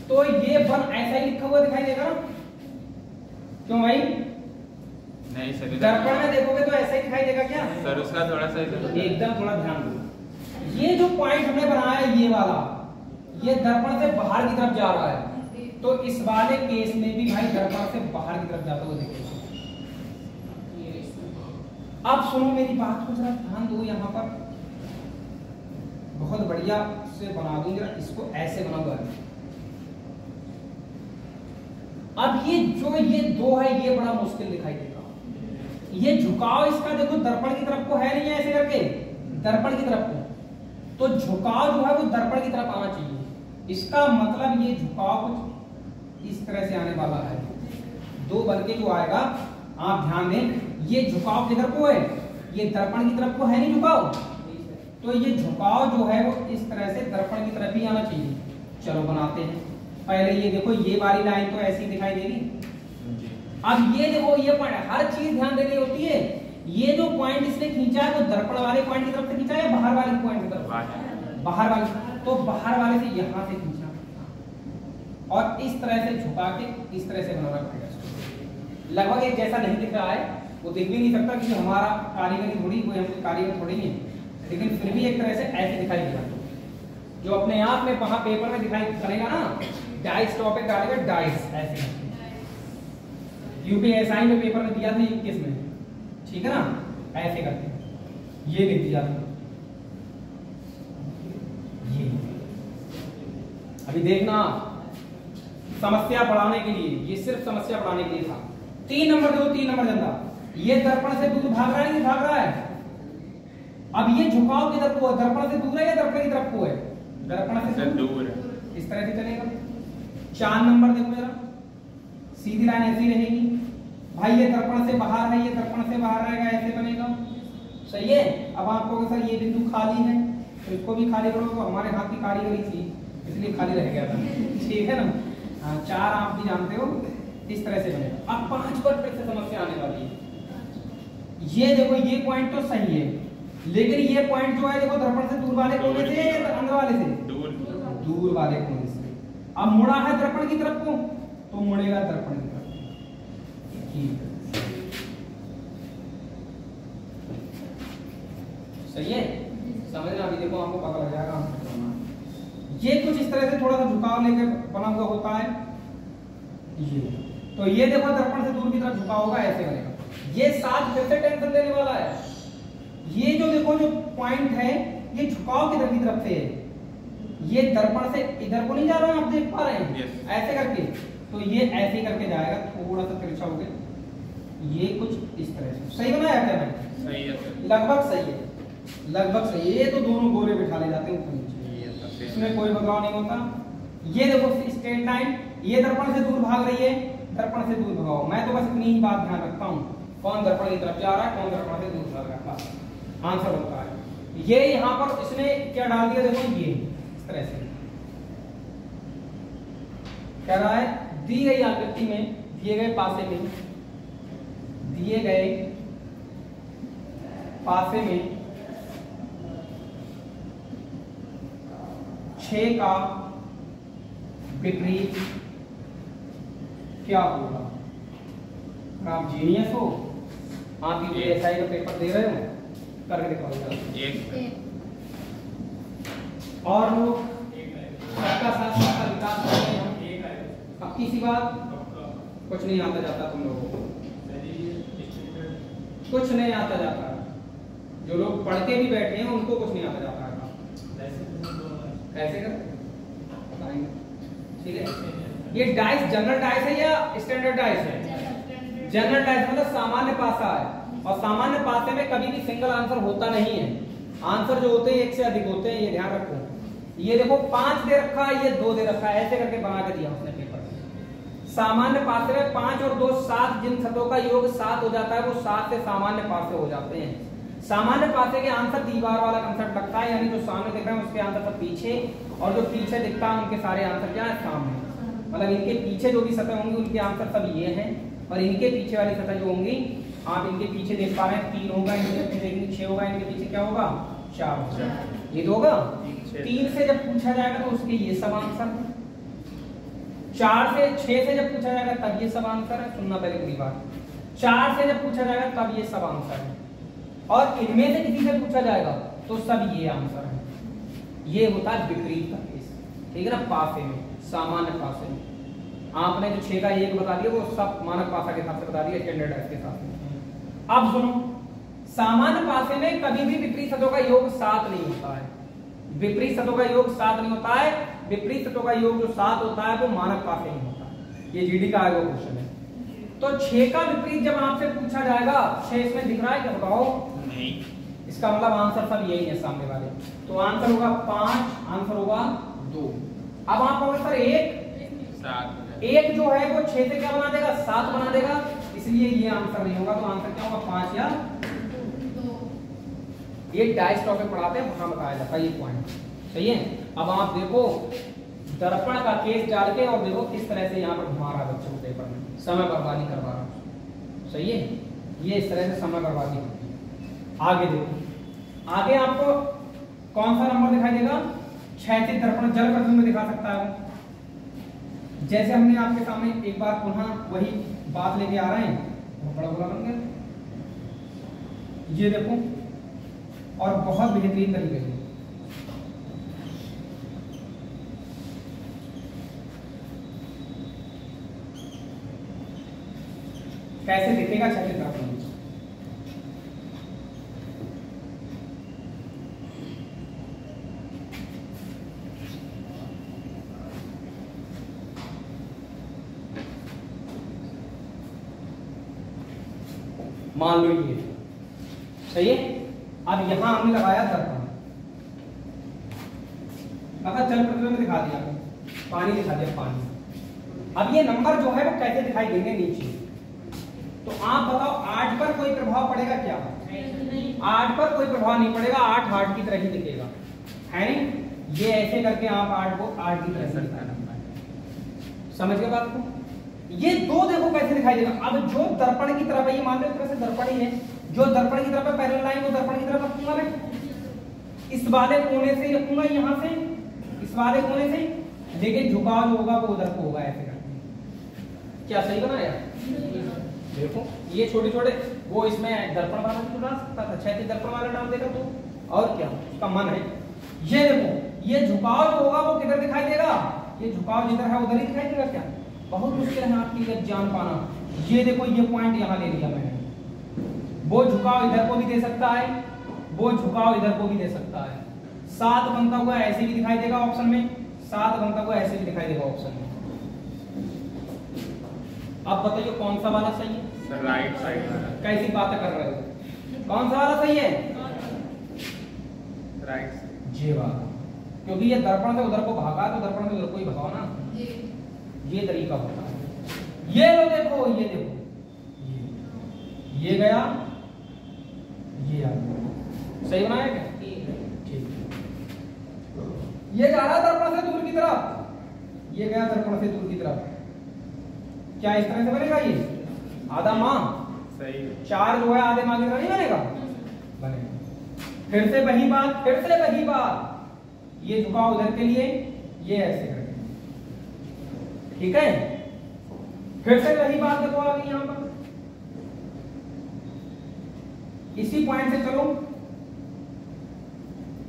तो ये 1 ऐसा ही लिखा हुआ दिखाई देगा ना? क्यों भाई? नहीं सर, दर्पण में देखोगे तो ऐसा ही दिखाई देगा क्या सर? उसका थोड़ा सा एकदम थोड़ा ध्यान दो। ये जो पॉइंट हमने बनाया ये वाला, ये दर्पण से बाहर की तरफ जा रहा है, तो इस वाले केस में भी भाई दर्पण से बाहर की तरफ जाता हुआ दिखेगा। अब सुनो मेरी बात को जरा ध्यान दो। यहाँ पर बहुत बढ़िया से बना दूंगा, इसको ऐसे बनाऊंगा। अब ये जो ये दो है ये बड़ा मुश्किल दिखाई देगा। ये झुकाव इसका देखो दर्पण की तरफ को है नहीं है, ऐसे करके दर्पण की तरफ को, तो झुकाव जो है वो दर्पण की तरफ आना चाहिए। इसका मतलब ये झुकाव कुछ इस तरह से आने वाला है, दो बन के जो आएगा। आप ध्यान दें, ये झुकाव किधर को है, ये दर्पण की तरफ को है नहीं झुकाव, तो ये झुकाव जो है वो इस तरह से दर्पण की तरफ ही आना चाहिए। चलो बनाते हैं। पहले ये देखो, ये वाली लाइन तो ऐसी दिखाई देगी। अब ये देखो, ये पॉइंट, हर चीज ध्यान देनी होती है। ये जो पॉइंट इसने खींचा है वो दर्पण वाले पॉइंट की तरफ से खींचा है या बाहर वाले पॉइंट की तरफ? बाहर वाले, तो बाहर वाले से यहां से खींचा और इस तरह से झुका के इस तरह से बनाना पड़ेगा। लगभग एक जैसा नहीं दिख रहा है, वो दिख भी नहीं सकता क्योंकि हमारा कारीगरी थोड़ी, कोई हम कारीगर थोड़ी है, लेकिन फिर भी एक तरह से ऐसे दिखाई देगा। जो अपने आप में वहां पेपर में दिखाई करेगा ना, डाइस टॉपिक डालेगा, डाइस ऐसे यूपीएसआई में पेपर में दिया था 21 में, ठीक है ना, ऐसे करके ये लिख दिया था। ये अभी देखना, समस्या बढ़ाने के लिए, ये सिर्फ समस्या बढ़ाने के लिए था। 3 नंबर दो, 3 नंबर जनता, ये दर्पण से दूर भाग रहा है नहीं भाग रहा है? अब ये झुकाव किधर को है, दर्पण से दूर है या दर्पण की तरफ को है? दर्पण से दूर है, इस तरह से चलेगा। 4 नंबर देखो जरा, सीधी लाइन ऐसी रहेगी भाई, ये दर्पण से बाहर है, ये दर्पण से बाहर रहेगा, ऐसे बनेगा, सही है। अब आप कहोगे सर ये बिंदु खाली है, तो इसको भी खाली करो, तो हमारे हाथ की कारीगरी थी इसलिए खाली रह गया था, ठीक है ना। हाँ, 4 आप भी जानते हो, इस तरह से बनेगा। अब 5 पर फिर से समस्या आने वाली है। ये देखो, ये पॉइंट तो सही है, लेकिन ये पॉइंट जो है देखो दर्पण से दूर वाले कोने से या अंदर वाले से? दूर वाले कोने से। अब मुड़ा है दर्पण की तरफ को, तो मुड़ेगा दर्पण की तरफ। सही है, समझना। अभी देखो आपको पता लग जाएगा। ये कुछ इस तरह से थोड़ा सा झुकाव लेकर बना हुआ होता है ये, तो ये देखो दर्पण से दूर की तरफ झुकाव होगा, ऐसे बनेगा। ये 7 फिर से टेंशन देने वाला है। ये जो देखो जो पॉइंट है ये झुकाव किधर की तरफ से है, ये दर्पण से इधर को नहीं जा रहा है, आप देख पा रहे हैं? ऐसे करके, तो ये ऐसे करके जाएगा, थोड़ा सा तिरछा हो गया, ये कुछ इस तरह से। सही बनाया क्या मैंने? सही है, लगभग सही है, लगभग सही है। ये तो दोनों गोले बिठा ले जाते हैं ऊपर नीचे, इसमें कोई बदलाव नहीं होता। ये देखो स्ट्रेट लाइन, ये दर्पण से दूर भाग रही है, दर्पण से दूर भगाओ। मैं तो बस इतनी ही बात ध्यान रखता हूँ, कौन दर्पण की तरफ जा रहा है, कौन दर्पण से दूर भाग रहा है, आंसर होता है। ये यहाँ पर इसने क्या डाल दिया देखो, ये इस तरह से कह रहा है, दी गई आकृति में दिए गए पासे में, दिए गए पासे में 6 का विपरीत क्या होगा? आप जीनियस हो, आप यूपीएसआई का पेपर दे रहे हो, करके दिखाओ। और लोग सबका साथ सबका विकास करते हैं। अब किसी बात कुछ नहीं आता जाता तुम लोगों को, कुछ नहीं आता जाता। जो लोग पढ़ के भी बैठे हैं उनको कुछ नहीं आता जाता। कैसे कर बताएंगे? ठीक है, ये डाइस जनरल डाइस है या स्टैंडर्ड डाइस है? जनरल डाइस मतलब सामान्य पासा है, और सामान्य पासे में कभी भी सिंगल आंसर होता नहीं है। आंसर जो होते हैं 1 से अधिक होते हैं, ये ध्यान रखो। ये देखो 5 दे रखा है, ये 2 दे रखा है, ऐसे करके बना के दिया उसने पेपर। सामान्य पासे में 5 और 2 7, जिन सतहों का योग 7 हो जाता है वो 7 से सामान्य पासे हो जाते हैं। सामान्य पासे के आंसर दीवार वाला कंसेप्ट लगता है, यानी जो सामने दिख रहा है उसके आंसर सब पीछे, और जो पीछे दिखता है उनके सारे आंसर क्या है? सामने। मतलब इनके पीछे जो भी सतह होंगी उनके आंसर सब ये हैं, और इनके पीछे वाली सतह जो होंगी, आप इनके पीछे देख पा रहे हैं 3 होगा, इनके पीछे देखेंगे 6 होगा, इनके पीछे क्या होगा? 4 होगा। ये तो होगा 3 से जब पूछा जाएगा तो उसके ये सब आंसर, 4 से 6 से जब पूछा जाएगा तब ये सब आंसर है। सुनना पहले पूरी बात, 4 से जब पूछा जाएगा तब ये सब आंसर है, और इनमें से किसी से पूछा जाएगा तो सब ये आंसर है। ये होता है विपरीत का केस, ठीक है ना। पासे में, सामान्य पासे में आपने जो 6 का 1 बता दिया वो सब मानक पासा के हिसाब से बता दिया, स्टैंडर्ड डाइस के साथ में। अब सुनो, सामान्य पासे में कभी भी विपरीत सतहों का योग 7 नहीं होता है। विपरीत शतों का योग 7 नहीं होता है। विपरीत शतों का योग जो 7 होता है वो मानक पा से नहीं होता। ये जीडी का आएगा क्वेश्चन है। तो 6 का विपरीत जब आपसे पूछा जाएगा, 6 इसमें दिख रहा है क्या बताओ? नहीं। इसका मतलब आंसर सब यही है सामने वाले। तो आंसर होगा 5, आंसर होगा 2। अब आप कहोगे सर 1 जो है वो 6 से क्या बना देगा? 7 बना देगा, इसलिए ये आंसर नहीं होगा। तो आंसर क्या होगा? 5 या 2। ये डाइस टॉपिक पढ़ाते हैं, वहां बताया जाता है ये पॉइंट। सही है। अब आप देखो दर्पण का केस डाल के और देखो किस तरह से यहाँ पर घुमा रहा है बच्चों को पेपर में, समय बर्बादी करवा रहा है। सही है, ये इस तरह से समय बर्बादी होती है। आगे देखो, आगे आपको कौन सा नंबर दिखाई देगा? क्षैतिज दर्पण जल प्रतिबिंब में दिखा सकता है। जैसे हमने आपके सामने एक बार पुनः वही बात लेके आ रहे हैं, वो बड़ा बड़ा बन गया। ये देखो, और बहुत बेहतरीन तरीके से कैसे दिखेगा क्षैतिज दर्पण। मान लो ये सही है। अब यहां हमने लगाया दर्पण, मतलब जल प्रतिबिंब दिखा दिया, पानी दिखा दिया, पानी। अब ये नंबर जो है वो कैसे दिखाई देंगे नीचे? तो आप बताओ 8 पर कोई प्रभाव पड़ेगा क्या? 8 पर कोई प्रभाव नहीं पड़ेगा, 8 8 की तरह ही दिखेगा, है नहीं? ये ऐसे करके आप 8 को 8 की तरह से समझ गए बात को? ये 2 देखो कैसे दिखाई देगा। अब जो दर्पण की तरफ है, ये मान लो एक तरह से दर्पण ही है, जो दर्पण की तरफ है पैरेलल लाइन वो दर्पण की तरफ रखूंगा मैं, इस वाले कोने से रखूंगा, यहां से इस वाले कोने से, लेकिन झुकाव जो होगा वो उधर को होगा ऐसे करके। क्या सही बनाया? देखो ये छोटे छोटे वो इसमें दर्पण वाला भी डाल सकता था, क्षैतिज दर्पण वाला डाल देगा तो और क्या, उसका मन है। ये देखो ये झुकाव जो होगा वो किधर दिखाई देगा? ये झुकाव जिधर है उधर ही दिखाई देगा क्या? बहुत मुश्किल है आपके लिए जान पाना। ये देखो ये पॉइंट यहाँ ले लिया मैंने, वो झुकाव इधर को भी दे सकता है, वो झुकाव इधर को भी दे सकता है। 7 बनता हुआ ऐसे भी दिखाई देगा ऑप्शन में, 7 बनता हुआ ऐसे भी दिखाई देगा ऑप्शन में। अब बताइए कौन सा वाला सही है? सर राइट साइड वाला। कैसी बातें कर रहे हो? कौन सा वाला सही है? राइट ये वाला, क्योंकि ये दर्पण से उधर को भागा तो दर्पण से उधर को ही भगाओ ना, ये तरीका होता है। ये लो देखो, ये देखो, ये गया, ये आ गया। सही बनाया क्या? ठीक। ये जा रहा दर्पण से दूर की तरफ, ये गया दर्पण से दूर की तरफ। क्या इस तरह से बनेगा? ये आधा मां सही। 4 जो है आधे मां की तरह नहीं बनेगा? बनेगा। फिर से वही बात, फिर से वही बात, ये झुकाव उधर के लिए, ये ऐसे करके, ठीक है। फिर से वही बात देखो आ गई यहां पर, इसी पॉइंट से चलो,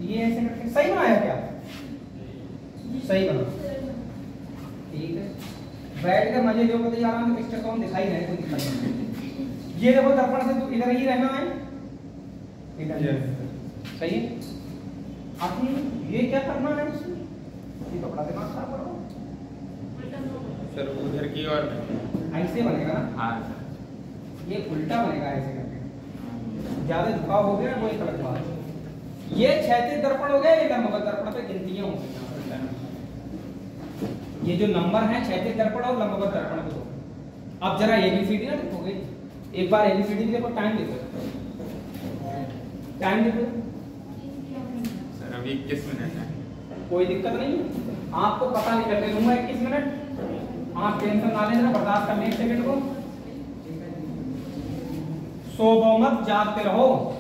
ये ऐसे करके। सही बनाया क्या? सही बना, ठीक है। बैठ कर मजे लो, बताइए आराम से, पिक्चर कौन दिखाई रहे, कोई दिखाई नहीं। ये देखो दर्पण से इधर ही रहना है, इधर। सही है। आखिर ये क्या करना है इसमें? ये कपड़ा दिमाग खराब करो सर उधर की ओर ऐसे बनेगा ना? हाँ सर, ये उल्टा बनेगा ऐसे करके, ज्यादा झुकाव हो गया वो एक अलग बात है। ये क्षैतिज दर्पण हो गया, ये लंबवत दर्पण पे गिनतियां होंगी। ये जो नंबर है क्षैतिज दर्पण और लंबवत दर्पण पे दो। अब जरा एबीसीडी ना देखोगे, एक बार एबीसीडी भी देखो, टाइम देखो, टाइम देखो सर अभी 21 मिनट है। कोई दिक्कत नहीं है, आपको पता नहीं करने दूंगा 21 मिनट, आप टेंशन ना लेना, बर्दाश्त करने एक सेकंड को। सो मत, जागते रहो।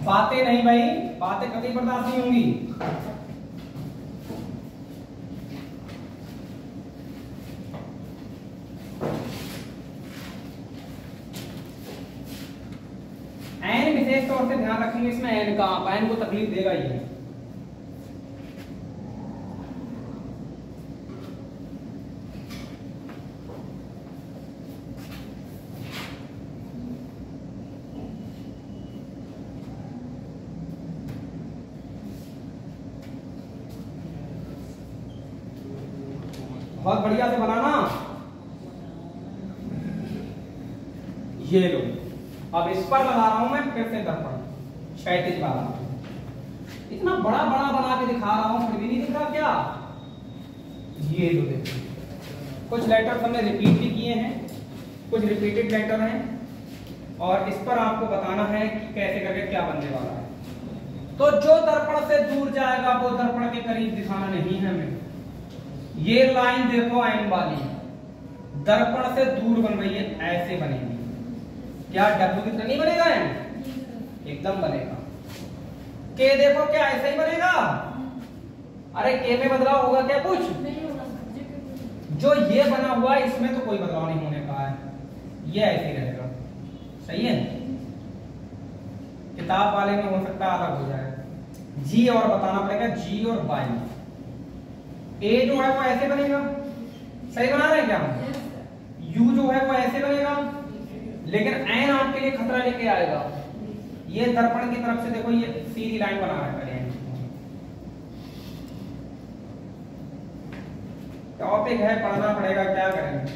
बातें नहीं भाई, बातें कभी बर्दाश्त नहीं होंगी। एन विशेष तौर से ध्यान रखेंगे इसमें, एन का, एन को तकलीफ देगा ये। बहुत बढ़िया से बनाना। ये लो, अब इस पर लगा रहा हूं मैं फिर से दर्पण क्षैतिज वाला। इतना बड़ा बड़ा बना के दिखा रहा हूं फिर भी नहीं दिख रहा क्या? ये लो देखो, कुछ लेटर हमने रिपीट भी किए हैं, कुछ रिपीटेड लेटर हैं, और इस पर आपको बताना है कि कैसे करके क्या बनने वाला है। तो जो दर्पण से दूर जाएगा वो दर्पण के करीब दिखाना नहीं है हमें। ये लाइन देखो एन वाली, दर्पण से दूर बन रही है, ऐसे बनेगी। क्या डब्ल्यू की तरह नहीं बनेगा एन? एकदम बनेगा। के देखो क्या ऐसे ही बनेगा? अरे के में बदलाव होगा क्या कुछ? नहीं होगा सर। जो ये बना हुआ है इसमें तो कोई बदलाव नहीं होने का है, ये ऐसे ही रहेगा। सही है? किताब वाले में हो सकता है अलग हो जाए। जी और बताना पड़ेगा, जी और वाई। ए जो है वो ऐसे बनेगा, सही बना रहे हैं क्या हम? यू जो है वो ऐसे बनेगा, लेकिन एन आपके लिए खतरा लेके आएगा। ये दर्पण की तरफ से देखो, ये सीधी लाइन बना रहा है। टॉपिक है, पढ़ना पड़ेगा, क्या करेंगे,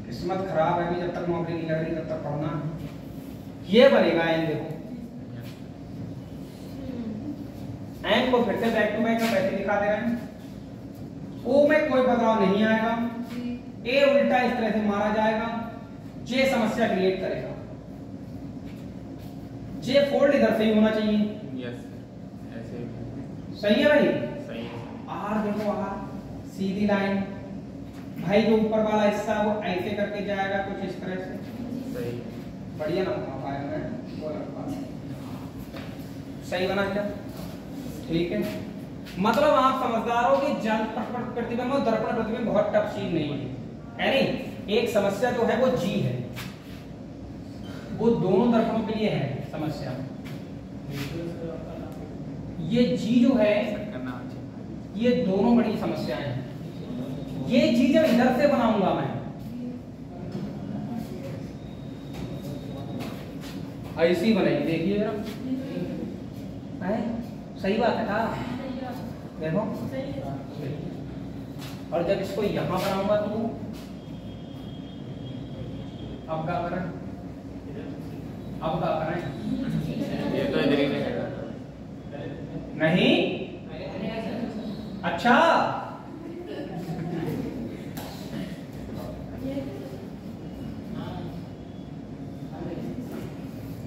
किस्मत खराब है, जब तक नौकरी नहीं लग रही तब तक पढ़ना है। ये बनेगा एन, देखो एन को फिर से बैक टू बैक वैसे दिखा दे रहे हैं। ओ में कोई बदलाव नहीं आएगा, ए उल्टा इस तरह से मारा जाएगा, जे समस्या क्रिएट करेगा। जे फोल्ड इधर से ही होना चाहिए। यस ऐसे सही है भाई? सही है। आर देखो, आर सीधी लाइन भाई, जो ऊपर वाला हिस्सा है वो ऐसे करके जाएगा कुछ इस तरह से। सही बढ़िया ना बना पाया मैं, वो लग पाया। सही बना क्या? ठीक है, मतलब आप समझदार हो कि जल प्रतिबिंब और दर्पण प्रतिबिंब बहुत टफ चीज नहीं है नहीं। एक समस्या जो है वो जी है, वो दोनों दर्पणों के लिए है समस्या। ये जी जो है ये दोनों बड़ी समस्याएं हैं। ये जी जब इधर से बनाऊंगा मैं, ऐसी बनेगी, देखिए जरा, सही बात है का? देखो, और जब इसको यहां बनाऊंगा तो अब क्या करें? अब क्या करें? ये तो इधर ही रहेगा। नहीं, अच्छा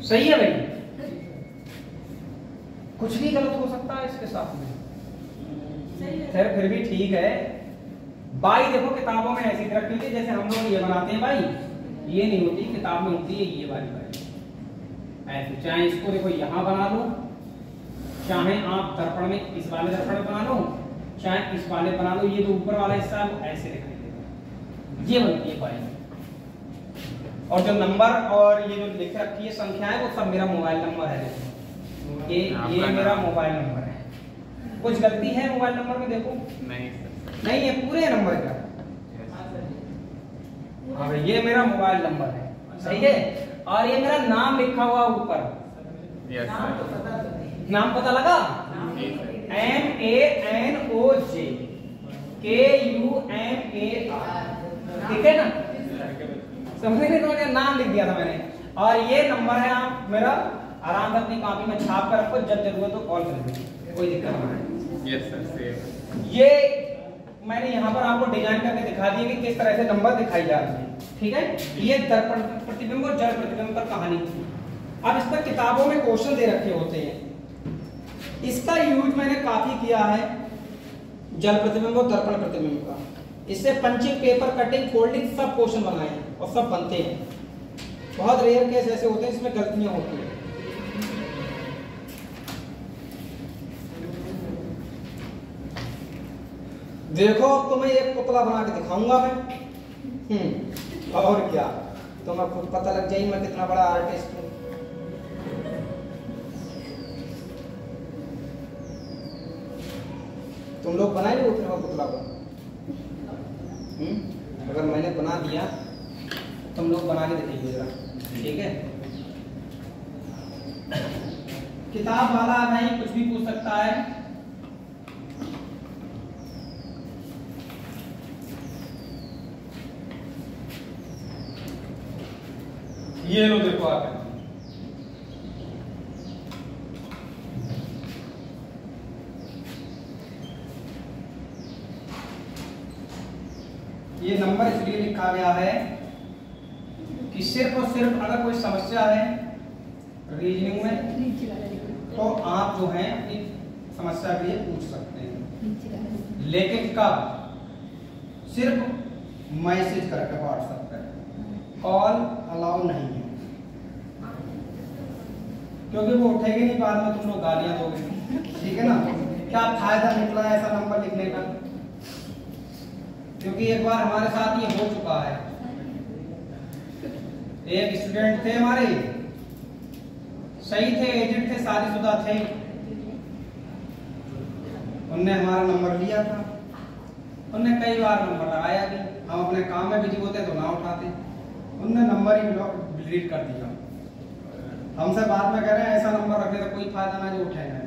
सही है भाई, कुछ भी गलत हो सकता है इसके साथ में, खैर फिर भी ठीक है। बाई देखो किताबों में ऐसी रखी थी जैसे हम लोग ये बनाते हैं बाई, ये नहीं होती, किताब में होती है ये वाली बाई ऐसे। चाहे इसको देखो यहाँ बना लो, चाहे आप दर्पण में इस वाले दर्पण में बना लो, चाहे इस वाले बना लो, ये जो ऊपर वाला हिस्सा है वो ऐसे दिखाई देगा, ये बनती है बाई। और जो नंबर और ये जो लिख रखी है संख्या है वो सब मेरा मोबाइल नंबर है। ये मेरा मोबाइल नंबर है। कुछ गलती है मोबाइल नंबर में? देखो नहीं है, पूरे नंबर का। हाँ, ये मेरा मोबाइल नंबर है, सही है। और ये मेरा नाम लिखा हुआ ऊपर, नाम पता लगा? MANOJ KUMAR, ठीक है ना? समझ नहीं तो नाम लिख दिया था मैंने। और ये नंबर है, आप मेरा आराम से अपनी कॉपी में छाप कर रखो, जब जरूरत हो कॉल कर दीजिए, कोई दिक्कत नहीं है। Yes sir same. ये मैंने यहाँ पर आपको डिजाइन करके दिखा दी कि किस तरह से नंबर दिखाई जा रही है, ठीक है। ये दर्पण प्रतिबिंब और जल प्रतिबिंब पर कहानी थी। अब इस पर किताबों में क्वेश्चन दे रखे होते हैं, इसका यूज मैंने काफी किया है, जल प्रतिबिंब और दर्पण प्रतिबिंब का। इससे पंचिंग, पेपर कटिंग, फोल्डिंग सब क्वेश्चन बनाए हैं और सब बनते हैं। बहुत रेयर केस ऐसे होते हैं इसमें गलतियां होती हैं। देखो अब तुम्हें एक पुतला बना के दिखाऊंगा मैं, और क्या, तुम्हें खुद पता लग जाएगी मैं कितना बड़ा आर्टिस्ट हूँ। तुम लोग बनाए उतने में पुतला को? अगर मैंने बना दिया तुम लोग बना के दिखाइए जरा, ठीक है। किताब वाला नहीं कुछ भी पूछ सकता है। ये लो देखो आप, ये नंबर इसलिए लिखा गया है कि सिर्फ और सिर्फ अगर कोई समस्या है रीजनिंग में तो आप जो है अपनी समस्या के लिए पूछ सकते हैं, लेकिन कब? सिर्फ मैसेज करके व्हाट्सएप पर, कॉल अलाउ नहीं है, क्योंकि वो उठेगी नहीं, बाद में तुम लोग गालियां दोगे। ठीक है ना? क्या फायदा निकला ऐसा नंबर लिखने का? क्योंकि एक बार हमारे साथ ये हो चुका है। एक स्टूडेंट थे हमारे, सही थे, एजेंट थे, शादीशुदा थे, उनने हमारा नंबर लिया था, उनने कई बार नंबर लगाया भी, हम अपने काम में बिजी होते तो ना उठाते, उनने नंबर ही डिलीट कर दिया। हमसे बाद में कह रहे हैं ऐसा नंबर रखने का कोई फायदा ना जो उठाएगा।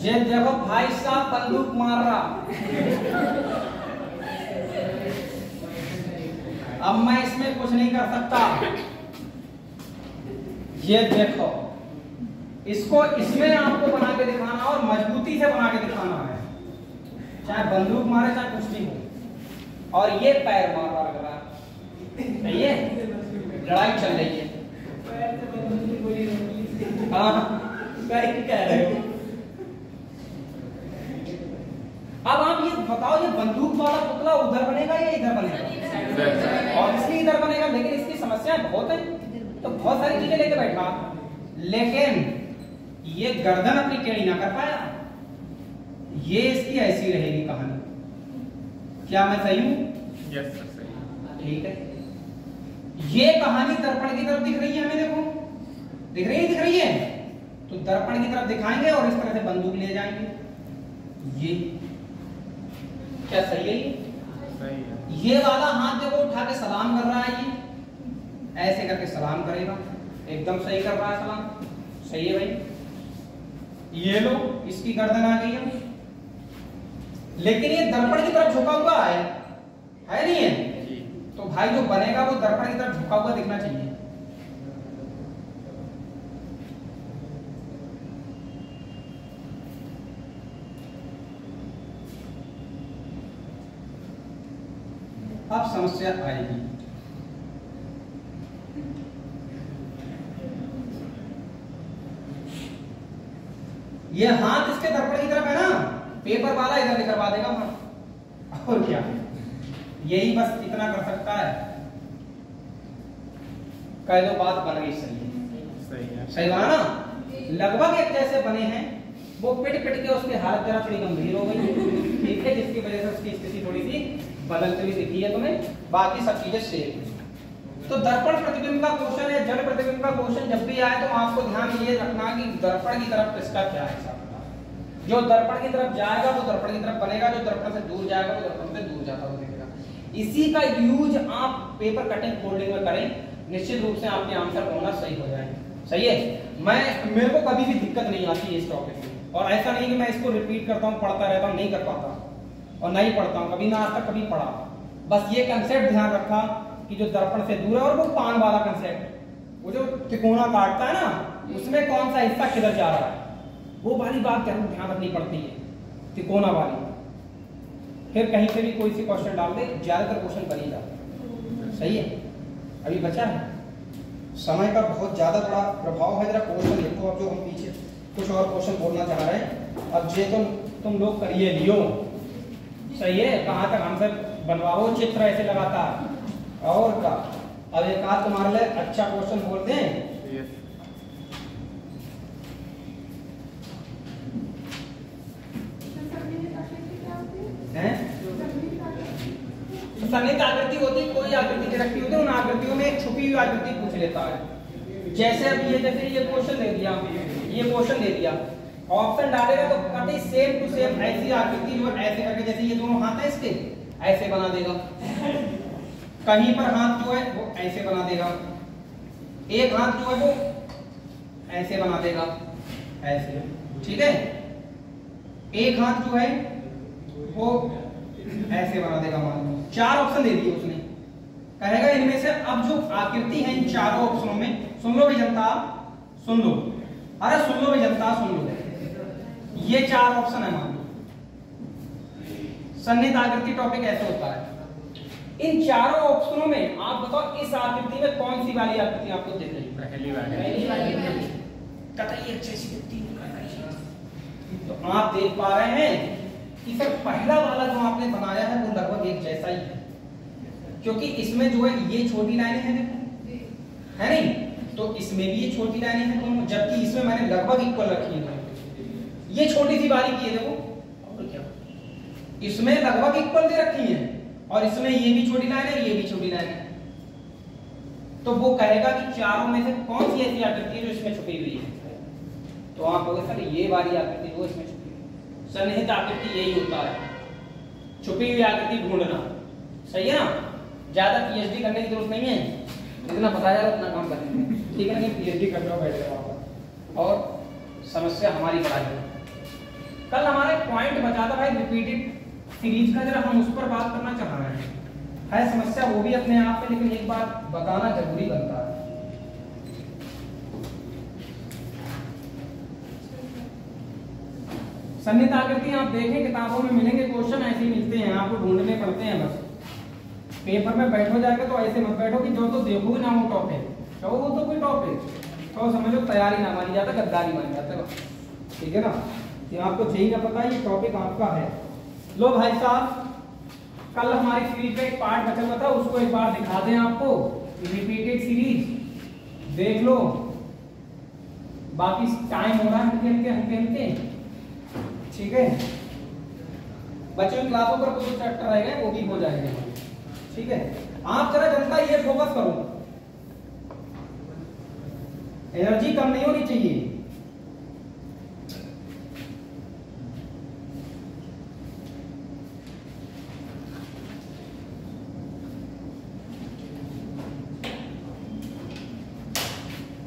ये देखो भाई साहब बंदूक मार रहा, अब मैं इसमें कुछ नहीं कर सकता। ये देखो, इसको इसमें आपको बना के दिखाना और मजबूती से बना के दिखाना है, चाहे बंदूक मारे चाहे कुछ भी हो। और ये पैर मार रहा लग रहा है, ये लड़ाई चल रही है। कह रहे हो। अब आप ये बताओ, ये बंदूक वाला पुतला उधर बनेगा या इधर बनेगा? ऑब्वियसली इधर बनेगा, लेकिन इसकी समस्याएं बहुत है, तो बहुत सारी चीजें लेके बैठा, लेकिन ये गर्दन अपनी टेढ़ी ना कर पाया। ये इसकी ऐसी रहेगी कहानी। क्या मैं सही हूं? यस सर, सही। ठीक है, ये कहानी दर्पण की तरफ दिख रही है हमें, देखो दिख रही है, दिख रही है, तो दर्पण की तरफ दिखाएंगे और इस तरह से बंदूक ले जाएंगे। ये क्या सही है? ये सही है। ये वाला हाथ देखो उठा के सलाम कर रहा है, ये ऐसे करके सलाम करेगा, एकदम सही कर रहा है सलाम, सही है भाई। ये लो, इसकी गर्दन आ गई है, लेकिन ये दर्पण की तरफ झुका हुआ है नहीं है? तो भाई जो बनेगा वो दर्पण की तरफ झुका हुआ दिखना चाहिए। अब समस्या आएगी। ये हाथ इसके दर्पण की तरफ है ना, पेपर वाला इधर निकलवा देगा वहां, और क्या? यही बस इतना कर सकता है। कह दो बात बन गई, सही है, सही है, सही बना ना? लगभग एक जैसे बने हैं। वो पिट पिट के उसकी हालत जरा थोड़ी गंभीर हो गई, ठीक है, जिसकी वजह से उसकी स्थिति थोड़ी सी बदलती हुई दिखी है तुम्हें, बाकी सब चीजें सेम। तो दर्पण प्रतिबिंब का क्वेश्चन है, जड़ प्रतिबिंब का क्वेश्चन जब भी आए तो आपको ध्यान ये रखना कि दर्पण की तरफ इसका क्या है। जो दर्पण की तरफ जाएगा वो दर्पण की तरफ बनेगा, जो दर्पण से दूर जाएगा वो दर्पण से दूर जाता हुआ दिखेगा। इसी का यूज आप पेपर कटिंग फोल्डिंग में करें, निश्चित रूप से आपके आंसर होना सही हो जाए। सही है? मेरे को कभी भी दिक्कत नहीं आती है इस टॉपिक में, और ऐसा नहीं कि मैं इसको रिपीट करता हूँ, पढ़ता रहता हूँ, नहीं कर पाता और नहीं पढ़ता हूँ, कभी ना आज तक कभी पढ़ा। बस ये कंसेप्ट ध्यान रखा कि जो दर्पण से दूर है, और वो पान वाला कंसेप्ट, वो जो तिकोना काटता है ना, उसमें कौन सा हिस्सा किधर जा रहा है, वो वाली बात ध्यान रखनी पड़ती है, तिकोना वाली। फिर कहीं से भी कोई सी क्वेश्चन डाल दे, ज्यादातर क्वेश्चन बन ही जाता। सही है? अभी बचा है समय का बहुत ज्यादा बड़ा प्रभाव है। जरा क्वेश्चन देखो, अब जो हम पीछे कुछ और क्वेश्चन बोलना चाह रहे हैं, अब ये तुम लोग करिए लियो। सही है? कहाँ तक आंसर बनवाओ चित्र ऐसे लगातार, और का अब एक आध तुम्हारे लिए अच्छा क्वेश्चन बोल दें। सन्निहित आकृति होती, कोई आकृति रखी होती है, उन आकृतियों में एक छुपी हुई आकृति पूछ लेता है। जैसे अब ये, जैसे ये क्वेश्चन दे दिया, ये क्वेश्चन दे दिया, ऑप्शन डालेगा तो कभी सेम टू सेम ऐसी आकृति जो ऐसे करके, जैसे ये दोनों हाथ है इसके, ऐसे बना देगा। कहीं पर हाथ जो है वो ऐसे बना देगा, एक हाथ जो है वो ऐसे बना देगा, ऐसे, ठीक है। एक हाथ जो है वो ऐसे बना देगा। मान लो 4 ऑप्शन दे दिए उसने, कहेगा इनमें से अब जो आकृति है इन चारों ऑप्शनों में, सुन लो भाई जनता, सुन लो, अरे सुन लो भाई जनता, सुन लो, ये चार ऑप्शन है मान लो, सन्निहित आकृति टॉपिक ऐसे होता है। इन चारों ऑप्शनों में आप बताओ इस आकृति में कौन सी वाली आकृति आपको दिख रही है? पहली वाली। कतई अच्छे से दिखती है। तो आप देख पा रहे हैं कि सर पहला वाला जो आपने बनाया है वो लगभग एक जैसा ही है, क्योंकि इसमें जो है ये छोटी लाइनें हैं, देखो है नहीं, तो इसमें भी ये छोटी लाइनें हैं दोनों, जबकि इसमें मैंने लगभग इक्वल रखी है। ये छोटी सी बारीकी है देखो, और क्या इसमें लगभग इक्वल दे रखी है, और इसमें ये भी छोटी लाइन है, ये भी छोटी लाइन है। तो वो कहेगा कि चारों में से कौन सी ऐसी आकृति है जो इसमें छुपी हुई है? तो आप बोले सर ये वाली आकृति वो इसमें छुपी है। सन्निहित आकृति यही होता है, छुपी हुई आकृति ढूंढना, सही है ना? ज्यादा पीएचडी करने की जरूरत नहीं है, जितना पता जा रहा उतना काम करेंगे, ठीक है ना? पीएचडी कर रहे हो, बैठ रहे हो और समस्या हमारी पढ़ाई है। कल हमारा एक पॉइंट बचा था भाई रिपीटेड सीरीज का, जरा हम उस पर बात करना चाह रहे हैं। है समस्या वो भी अपने आप में, लेकिन एक बात बताना जरूरी बनता है। सन्निहित आकृति आप देखें किताबों में मिलेंगे, क्वेश्चन ऐसे ही मिलते हैं, आपको ढूंढने पड़ते हैं। बस पेपर में बैठो जाके तो ऐसे मत बैठो कि जो तो देखो ना वो टॉपिक, तो वो तो कोई टॉपिक तो समझो तैयारी ना मानी जाता, गद्दारी मानी जाता, ठीक है ना? ये आपको चाहिए ना पता है ये टॉपिक आपका है। लो भाई साहब, कल हमारी सीरीज का एक पार्ट बचा हुआ था, उसको एक बार दिखा दें आपको, रिपीटेड सीरीज देख लो। बाकी टाइम हो रहा है हल्के, ठीक है? बच्चों की क्लासों पर कुछ चैप्टर रह गए वो भी हो जाएंगे, ठीक है? आप जरा जनता ये फोकस करो, एनर्जी कम नहीं होनी चाहिए।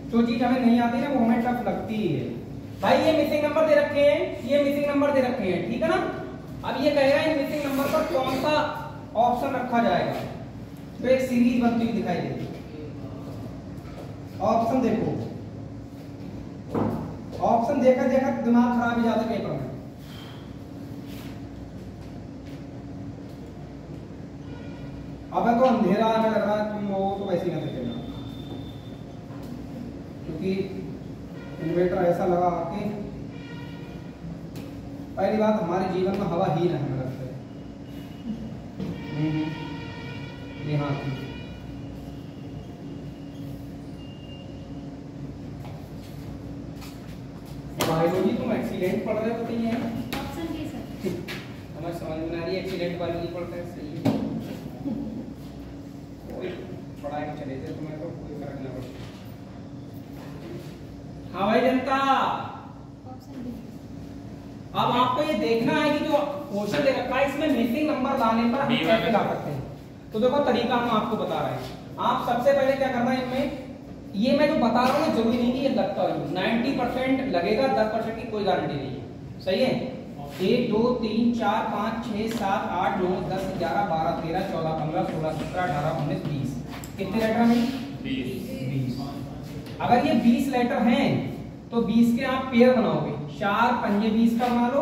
जो चीज हमें नहीं आती ना वो हमें टफ लगती है। भाई ये मिसिंग नंबर दे रखे हैं, ये मिसिंग नंबर दे रखे हैं, ठीक है ना? अब ये कहेगा इन मिसिंग नंबर पर कौन सा ऑप्शन रखा जाएगा, तो एक सीरीज बनती हुई दिखाई देगी। ऑप्शन देखो, ऑप्शन देखकर देखकर दिमाग खराब हो जाता है पेपर में। अब तो अंधेरा आने लग रहा है, तुम वो तो वैसे ही ना देखेगा, क्योंकि इन्वर्टर ऐसा लगा कि पहली बात हमारे जीवन में हवा ही नहीं लगता है। हाँ बायोलॉजी तुम एक्सीलेंट पढ़ रहे हो, बताइए ऑप्शन डी सर। हमें समझ में आ रही है, एक्सीलेंट बायोलॉजी पढ़ते हैं, सही है। कोई पढ़ाई में चले थे तुम्हें तो कोई फर्क ना पड़ता। हाँ भाई जनता, ऑप्शन डी। अब आपको ये देखना है कि जो क्वेश्चन दे रखा है इसमें मिसिंग नंबर लाने पर हम कैसे ला सकते हैं। तो देखो तरीका हम आपको बता रहे हैं। आप सबसे पहले क्या करना है, इनमें ये मैं जो बता रहा हूँ जरूरी नहीं कि ये लगता हो, 90% लगेगा, 10% की कोई गारंटी नहीं है, सही है? 1 2 3 4 5 6 7 8 9 10 11 12 13 14 15 16 17 18 19 20 कितने लेटर हैं? 20। अगर ये 20 लेटर हैं तो 20 के आप पेयर बनाओगे, 4 पंजे 20 का बना लो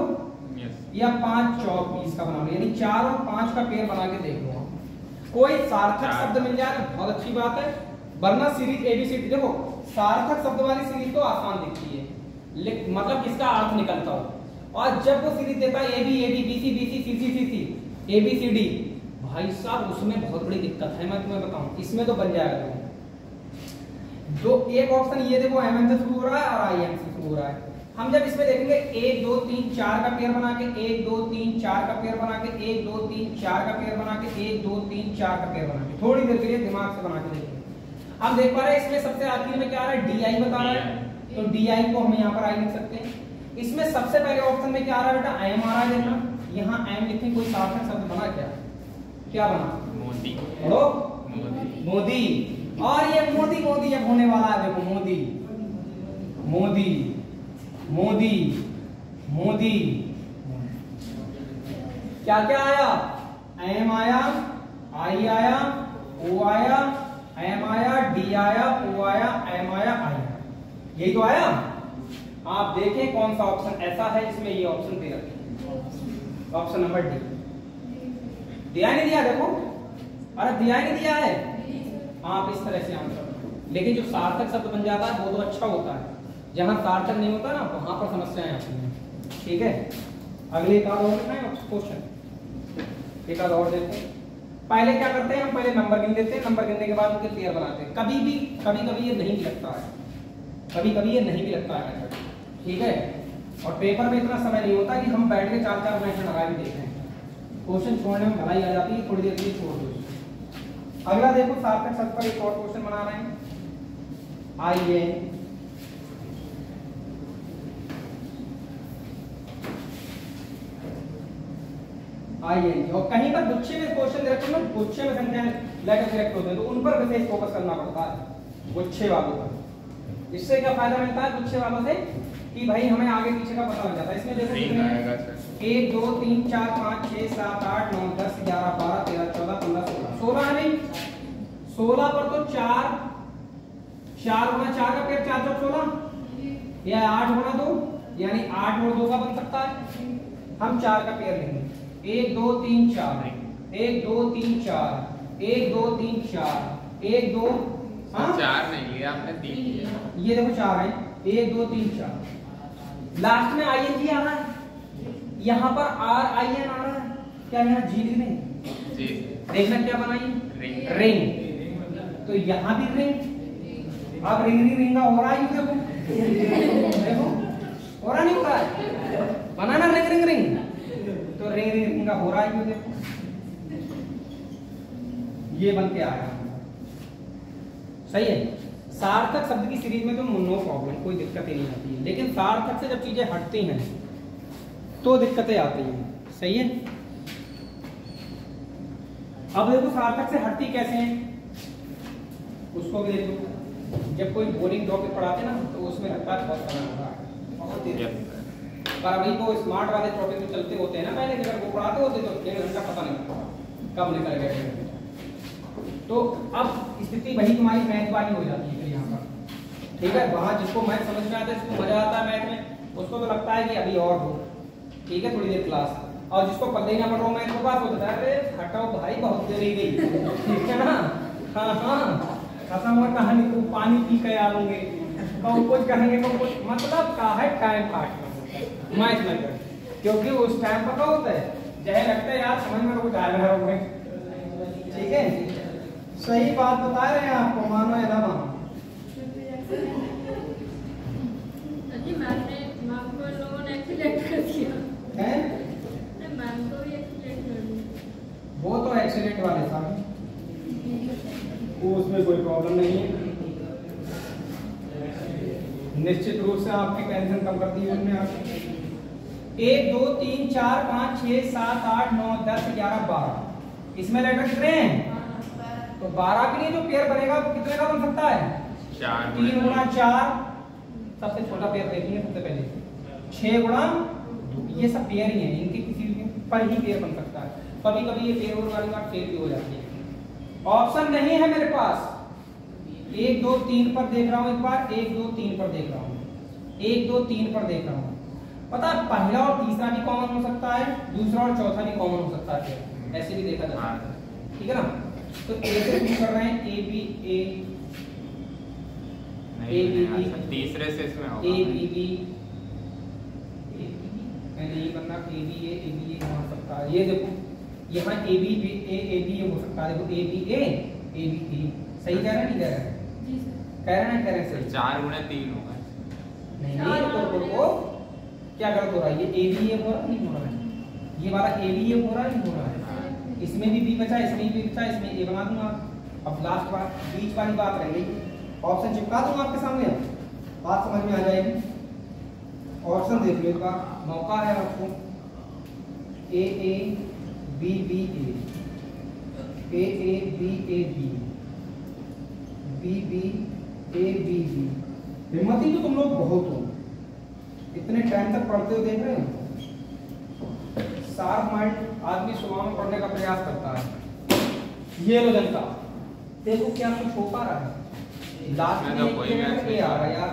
या 5 चौक 20 का बना लो, यानी 4 और 5 का पेयर बना के देख लो। कोई सार्थक शब्द मिल जाए तो बहुत अच्छी बात है, वरना सीरीज एबीसीडी देखो, सार्थक शब्द वाली सीरीज तो आसान दिखती है, लेकिन मतलब इसका अर्थ निकलता हो। और जब वो सीरीज देता है A B A B B C B C C C C C A B C D, भाई साहब उसमें बहुत बड़ी दिक्कत है, मैं तुम्हें बताऊं। इसमें तो बन जाएगा जो एक ऑप्शन ये देखो एमएम से शुरू हो रहा है और आईएम से शुरू हो रहा है। हम जब इसमें देखेंगे 1 2 3 4 का पेयर बना के 1 2 3 4 का पेयर बना के 1 2 3 4 का पेयर बना के 1 2 3 4 का पेयर बना के थोड़ी देर के लिए दिमाग से बना के देखेंगे। हम देख पा रहे हैं इसमें सबसे आखिर में क्या आ रहा है, डीआई बता रहा है, तो डीआई को हम यहाँ पर आई लिख सकते हैं। इसमें सबसे पहले ऑप्शन में क्या आ रहा है बेटा, एम आ रहा है, देखना यहाँ एम लिखें, कोई सार्थक शब्द बना क्या बना? मोदी। मोदी। और ये मोदी मोदी अब होने वाला है, देखो मोदी मोदी मोदी मोदी, क्या क्या आया? एम आया, आई आया, ओ आया, डी आया, ओ आया, एम आया, आई आया, यही तो आया। आप देखें कौन सा ऑप्शन ऐसा है जिसमें ये ऑप्शन दे रखे, ऑप्शन नंबर डी। दिया नहीं दिया, देखो, अरे दिया नहीं दिया है। आप इस तरह से आंसर, लेकिन जो सार्थक शब्द बन जाता है वो तो अच्छा होता है, जहां सार्थक नहीं होता ना वहां पर समस्याएं आती हैं। ठीक है, अगले एक और क्वेश्चन, एक और देखते हैं। पहले क्या करते हैं हम, पहले नंबर गिन देते हैं, नंबर गिनने के बाद उनके पेयर बनाते हैं। कभी कभी ये नहीं भी लगता है, कभी कभी ये नहीं भी लगता है, ठीक है। और पेपर में इतना समय नहीं होता कि हम बैठ के 4-4 मिनट लगा भी देखें, क्वेश्चन छोड़ने में भलाई आ जाती है, थोड़ी देर के लिए छोड़ दो। अगला देखो, सार्थक शब्द पर एक और क्वेश्चन बना रहे हैं। आइए और कहीं पर गुच्छे में क्वेश्चन दे रखे हैं, गुच्छे में संख्या लेटर सिलेक्ट होते हैं तो उन पर विशेष फोकस करना पड़ता है, गुच्छे वालों पर। इससे क्या फायदा मिलता है गुच्छे वालों से कि भाई हमें आगे पीछे का पता लग जाता है। इसमें देखो 1 2 3 4 5 6 7 8 9 10 11 12 13 14 15 16 16 है नहीं, 16 पर तो 4 गुना 4 का पेयर 4 4 16 या 8 गुना 2 यानी 8 और 2 का बन सकता है। हम 4 का पेयर लेंगे, 1 2 3 4 1 2 3 4 1 2 3 4 1 2 4 नहीं लिया आपने, 3 लिया। ये देखो 4 है, 1 2 3 4, लास्ट में आई एन जी आ रहा है, यहाँ पर आर आई एन आ रहा है, क्या यहाँ जी लिख दें? जी। देखना क्या बनाई, रिंग। तो यहाँ भी रिंग, अब रिंगा हो रहा है, देखो हो रहा नहीं हो रहा है, बनाना रिंग तो रिंगा हो रहा है, देखो ये बन के आया। सही है। सार्थक शब्द की सीरीज में तो नो प्रॉब्लम, कोई दिक्कत ही नहीं आती है, लेकिन सार्थक से जब चीजें हटती हैं तो दिक्कतें आती हैं। सही है। अब देखो सार्थक से हटती कैसे हैं, उसको भी देखो। जब कोई बोरिंग टॉपिक पढ़ाते ना तो उसमें लगता है बहुत समय होता है, बहुत देर, पर अभी वो स्मार्ट वाले टॉपिक में चलते होते हैं ना, पहले अगर वो पढ़ाते होते तो 1 घंटा पता नहीं लगता कब निकल गया। तो अब स्थिति वही तुम्हारी मैथ वाली हो जाती है यहाँ पर। ठीक है, वहां जिसको मैथ समझ में आता है, जिसको मजा आता है मैथ में, उसको तो लगता है कि अभी और हो, ठीक है, थोड़ी देर क्लास। और जिसको पल्ले ना पढ़ रहा मैथ को बात होता है, अरे हटाओ भाई बहुत देर ही गई, ठीक है ना। हाँ खत्म हुआ कहानी, तो पानी पी के आ लूंगे, कुछ कहेंगे तो कुछ मतलब का है टाइम पास मैथ में, क्योंकि उस टाइम पता होता है जहाँ लगता है यार समझ में तो कुछ आ रहा है। ठीक है, सही बात बता रहे हैं आपको, मानो या ना मानो। अजी मैम को लोगों ने एक्सीलेंट कर दिया हैं? मैम को भी एक्सीलेंट कर दिया। वो तो एक्सीलेंट वाले साहब, वो उसमें कोई प्रॉब्लम नहीं है, निश्चित रूप से आपकी टेंशन कम करती है उनमें। आप 1 2 3 4 5 6 7 8 9 10 11 12, इसमें लेटर कितने हैं? तो 12 के लिए जो पेयर बनेगा कितने का बन सकता है? 4 3 गुना 4, सबसे छोटा पेयर देखेंगे सबसे पहले, 6 गुना, ये सब पेयर ही है, इनके किसी पर ही पेयर बन सकता है। कभी कभी ये पेयर वाली बात फेल भी हो जाती है। ऑप्शन नहीं है मेरे पास, 1 2 3 पर देख रहा हूं, एक बार 1 2 3 पर देख रहा हूं, 1 2 3 पर देख रहा हूं। पता है पहला और तीसरा भी कॉमन हो सकता है, दूसरा और चौथा भी कॉमन हो सकता है, ऐसे भी देखा जाता है। ठीक है ना। तो ए से शुरू कर रहे हैं, ए बी ए बी, तीसरे से इसमें होगा ए बी बी, पहले ये बनना ए बी ए हो सकता है। ये देखो यहाँ ए बी हो सकता है, देखो ए बी ए, सही कह रहे हैं नहीं कह रहे हैं? जी सर। कह रहे हैं कह रहे हैं सही। 4 गुना 3 होगा। नहीं तो क्या गलत हो रहा है? ये ए बी ए हो रहा नहीं हो रहा है, ये वाला ए बी ए हो रहा नहीं हो रहा है, इसमें भी बी बचा, इसमें भी बचा, इसमें ए बना दूंगा। अब लास्ट बार बीच वाली बात रह गई, ऑप्शन चिपका दूंगा आपके सामने, बात समझ में आ जाएगी। ऑप्शन देख लो एक बार, मौका है आपको। A A B B A B A B, B B A B B. हिम्मती तो तुम लोग बहुत हो, इतने टाइम तक पढ़ते हो, देख रहे हो। शार्प माइंड आदमी सुबह में पढ़ने का प्रयास करता है। ये लो जनता, देखो क्या कुछ हो पा रहा है। लास्ट इसमें में तो कोई मैच ये नहीं आ रहा है यार,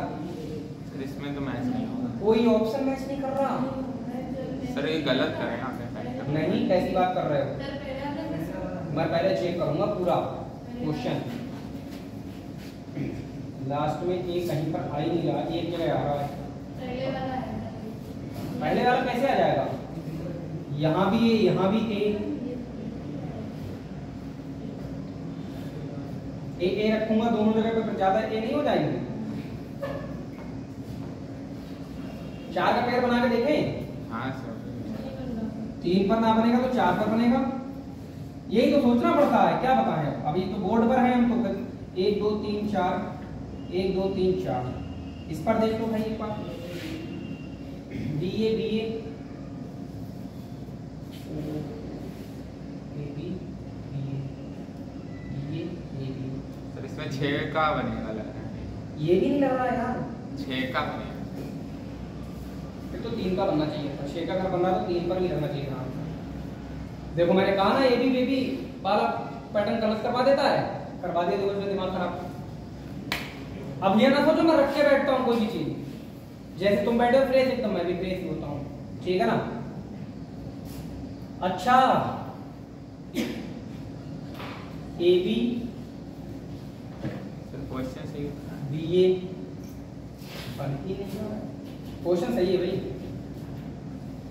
सर, इसमें तो मैच नहीं होगा कोई ऑप्शन मैच नहीं कर रहा। सर, ये गलत करें आपने फैक्टर। नहीं, कैसी बात कर रहे हो? मैं पहले चेक करूंगा पूरा क्वेश्चन। लास्ट में ए कहीं पर आ ही नहीं रहा, एक जगह आ रहा है। पहले वाला कैसे आ जाएगा? यहाँ भी ए, यहाँ भी ए रखूंगा दोनों जगह पे, ज्यादा ए नहीं हो जाएगी? 4 का पेयर बना के देखें। हाँ सर, 3 पर ना बनेगा तो 4 पर बनेगा। यही तो सोचना पड़ता है, क्या बताएं? अभी तो बोर्ड पर है हम तो 1 2 3 4 1 2 3 4। इस पर देख लो भाई एक बार, B A B A B B. Sir इसमें 6 का बनेगा लग रहा है। ये भी नहीं लग रहा है यार। 6 का बनेगा। फिर तो 3 का बनना चाहिए था। 6 का अगर बन रहा तो 3 पर भी रहना चाहिए था। देखो मैंने कहा ना, ए बी बेबी वाला पैटर्न गलत करवा देता है, करवा दिया, देखो इसमें दिमाग खराब। अब ये ना सोचो मैं रख के बैठता हूँ कोई भी चीज, जैसे तुम बैठे हो फ्रेश एकदम, मैं भी फ्रेश ही होता हूँ, ठीक है ना? अच्छा, ए बी सर क्वेश्चन सही है। बी ए बनती नहीं है। क्वेश्चन सही है भाई,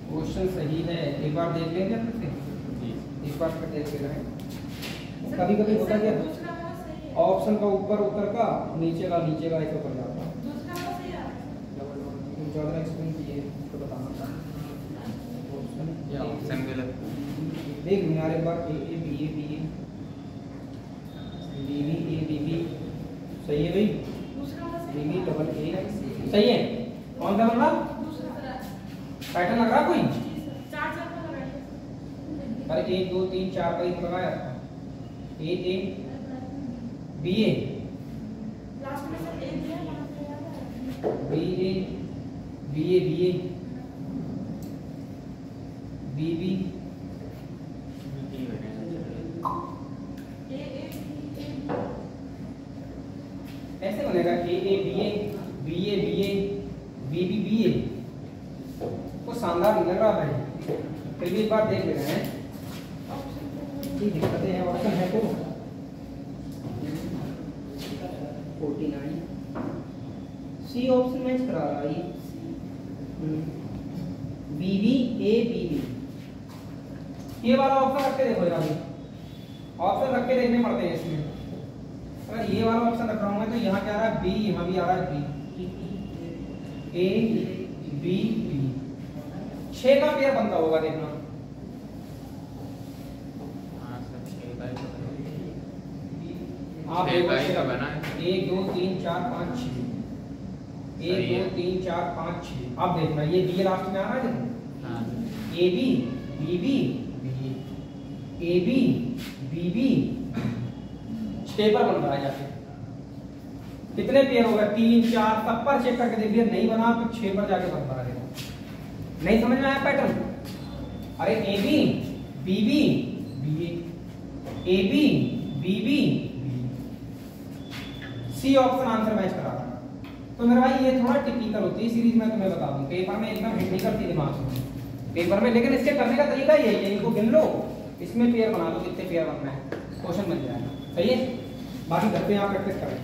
क्वेश्चन सही है। एक बार देख लेंगे फिर से, जी एक बार फिर देख ले रहे। कभी कभी होता क्या, ऑप्शन का ऊपर उतर का, नीचे का ऐसे ऊपर जाता है। ज्यादा एक्सप्लेन किए तो बताना। ये ऑप्शन गलत। देख यार एक बार, A A B A B A B B A B B सही है भाई, बी बी डबल ए सही है। कौन सा बन रहा पैटर्न लग रहा कोई? अरे 1 2 3 4 का ही तो लगाया था। A A B A B A B A B A B B ऐसे बनेगा, A A B A B A B A B B B A. को शानदार नहीं लग रहा भाई, फिर भी एक बार देख ले रहे हैं। ये दिक्कतें हैं, ऑप्शन है तो 49 सी ऑप्शन मैच करा रहा है। B B A B B, ये वाला ऑप्शन रख के देखो यार, ऑप्शन रख के देखने पड़ते हैं इसमें। अगर ये वाला ऑप्शन रख रहा हूँ मैं तो यहाँ क्या आ रहा है? बी, यहाँ भी आ रहा है बी, ए बी बी। 6 का पेयर बनता होगा, देखना। हाँ सर, 6 का ही आप 6 का ही तो बना है। 1 2 3 4 5 6, 1 2 3 4 5 6। अब देखना, ये बी लास्ट में आ रहा है, देखो हाँ A B B B B A B B B. 6 पर बन रहा है जाके। कितने पेयर होगा? 3 4 सब पर चेक करके देख लिया, नहीं बना तो 6 पर जाके बन रहा है। नहीं समझ में आया पैटर्न? अरे A B B B B A B B B C option answer match करा रहा है। तो मेरे भाई ये थोड़ा टिपिकल होती है सीरीज, मैं तुम्हें बता दूं, पेपर में एकदम हिट नहीं करती दिमाग से पेपर में, लेकिन इसके करने का तरीका यही है, इनको गिन लो, इसमें पेयर बना लो, कितने पेयर बनना है, क्वेश्चन बन जाएगा। सही है? बाकी घर पे आप प्रैक्टिस करें।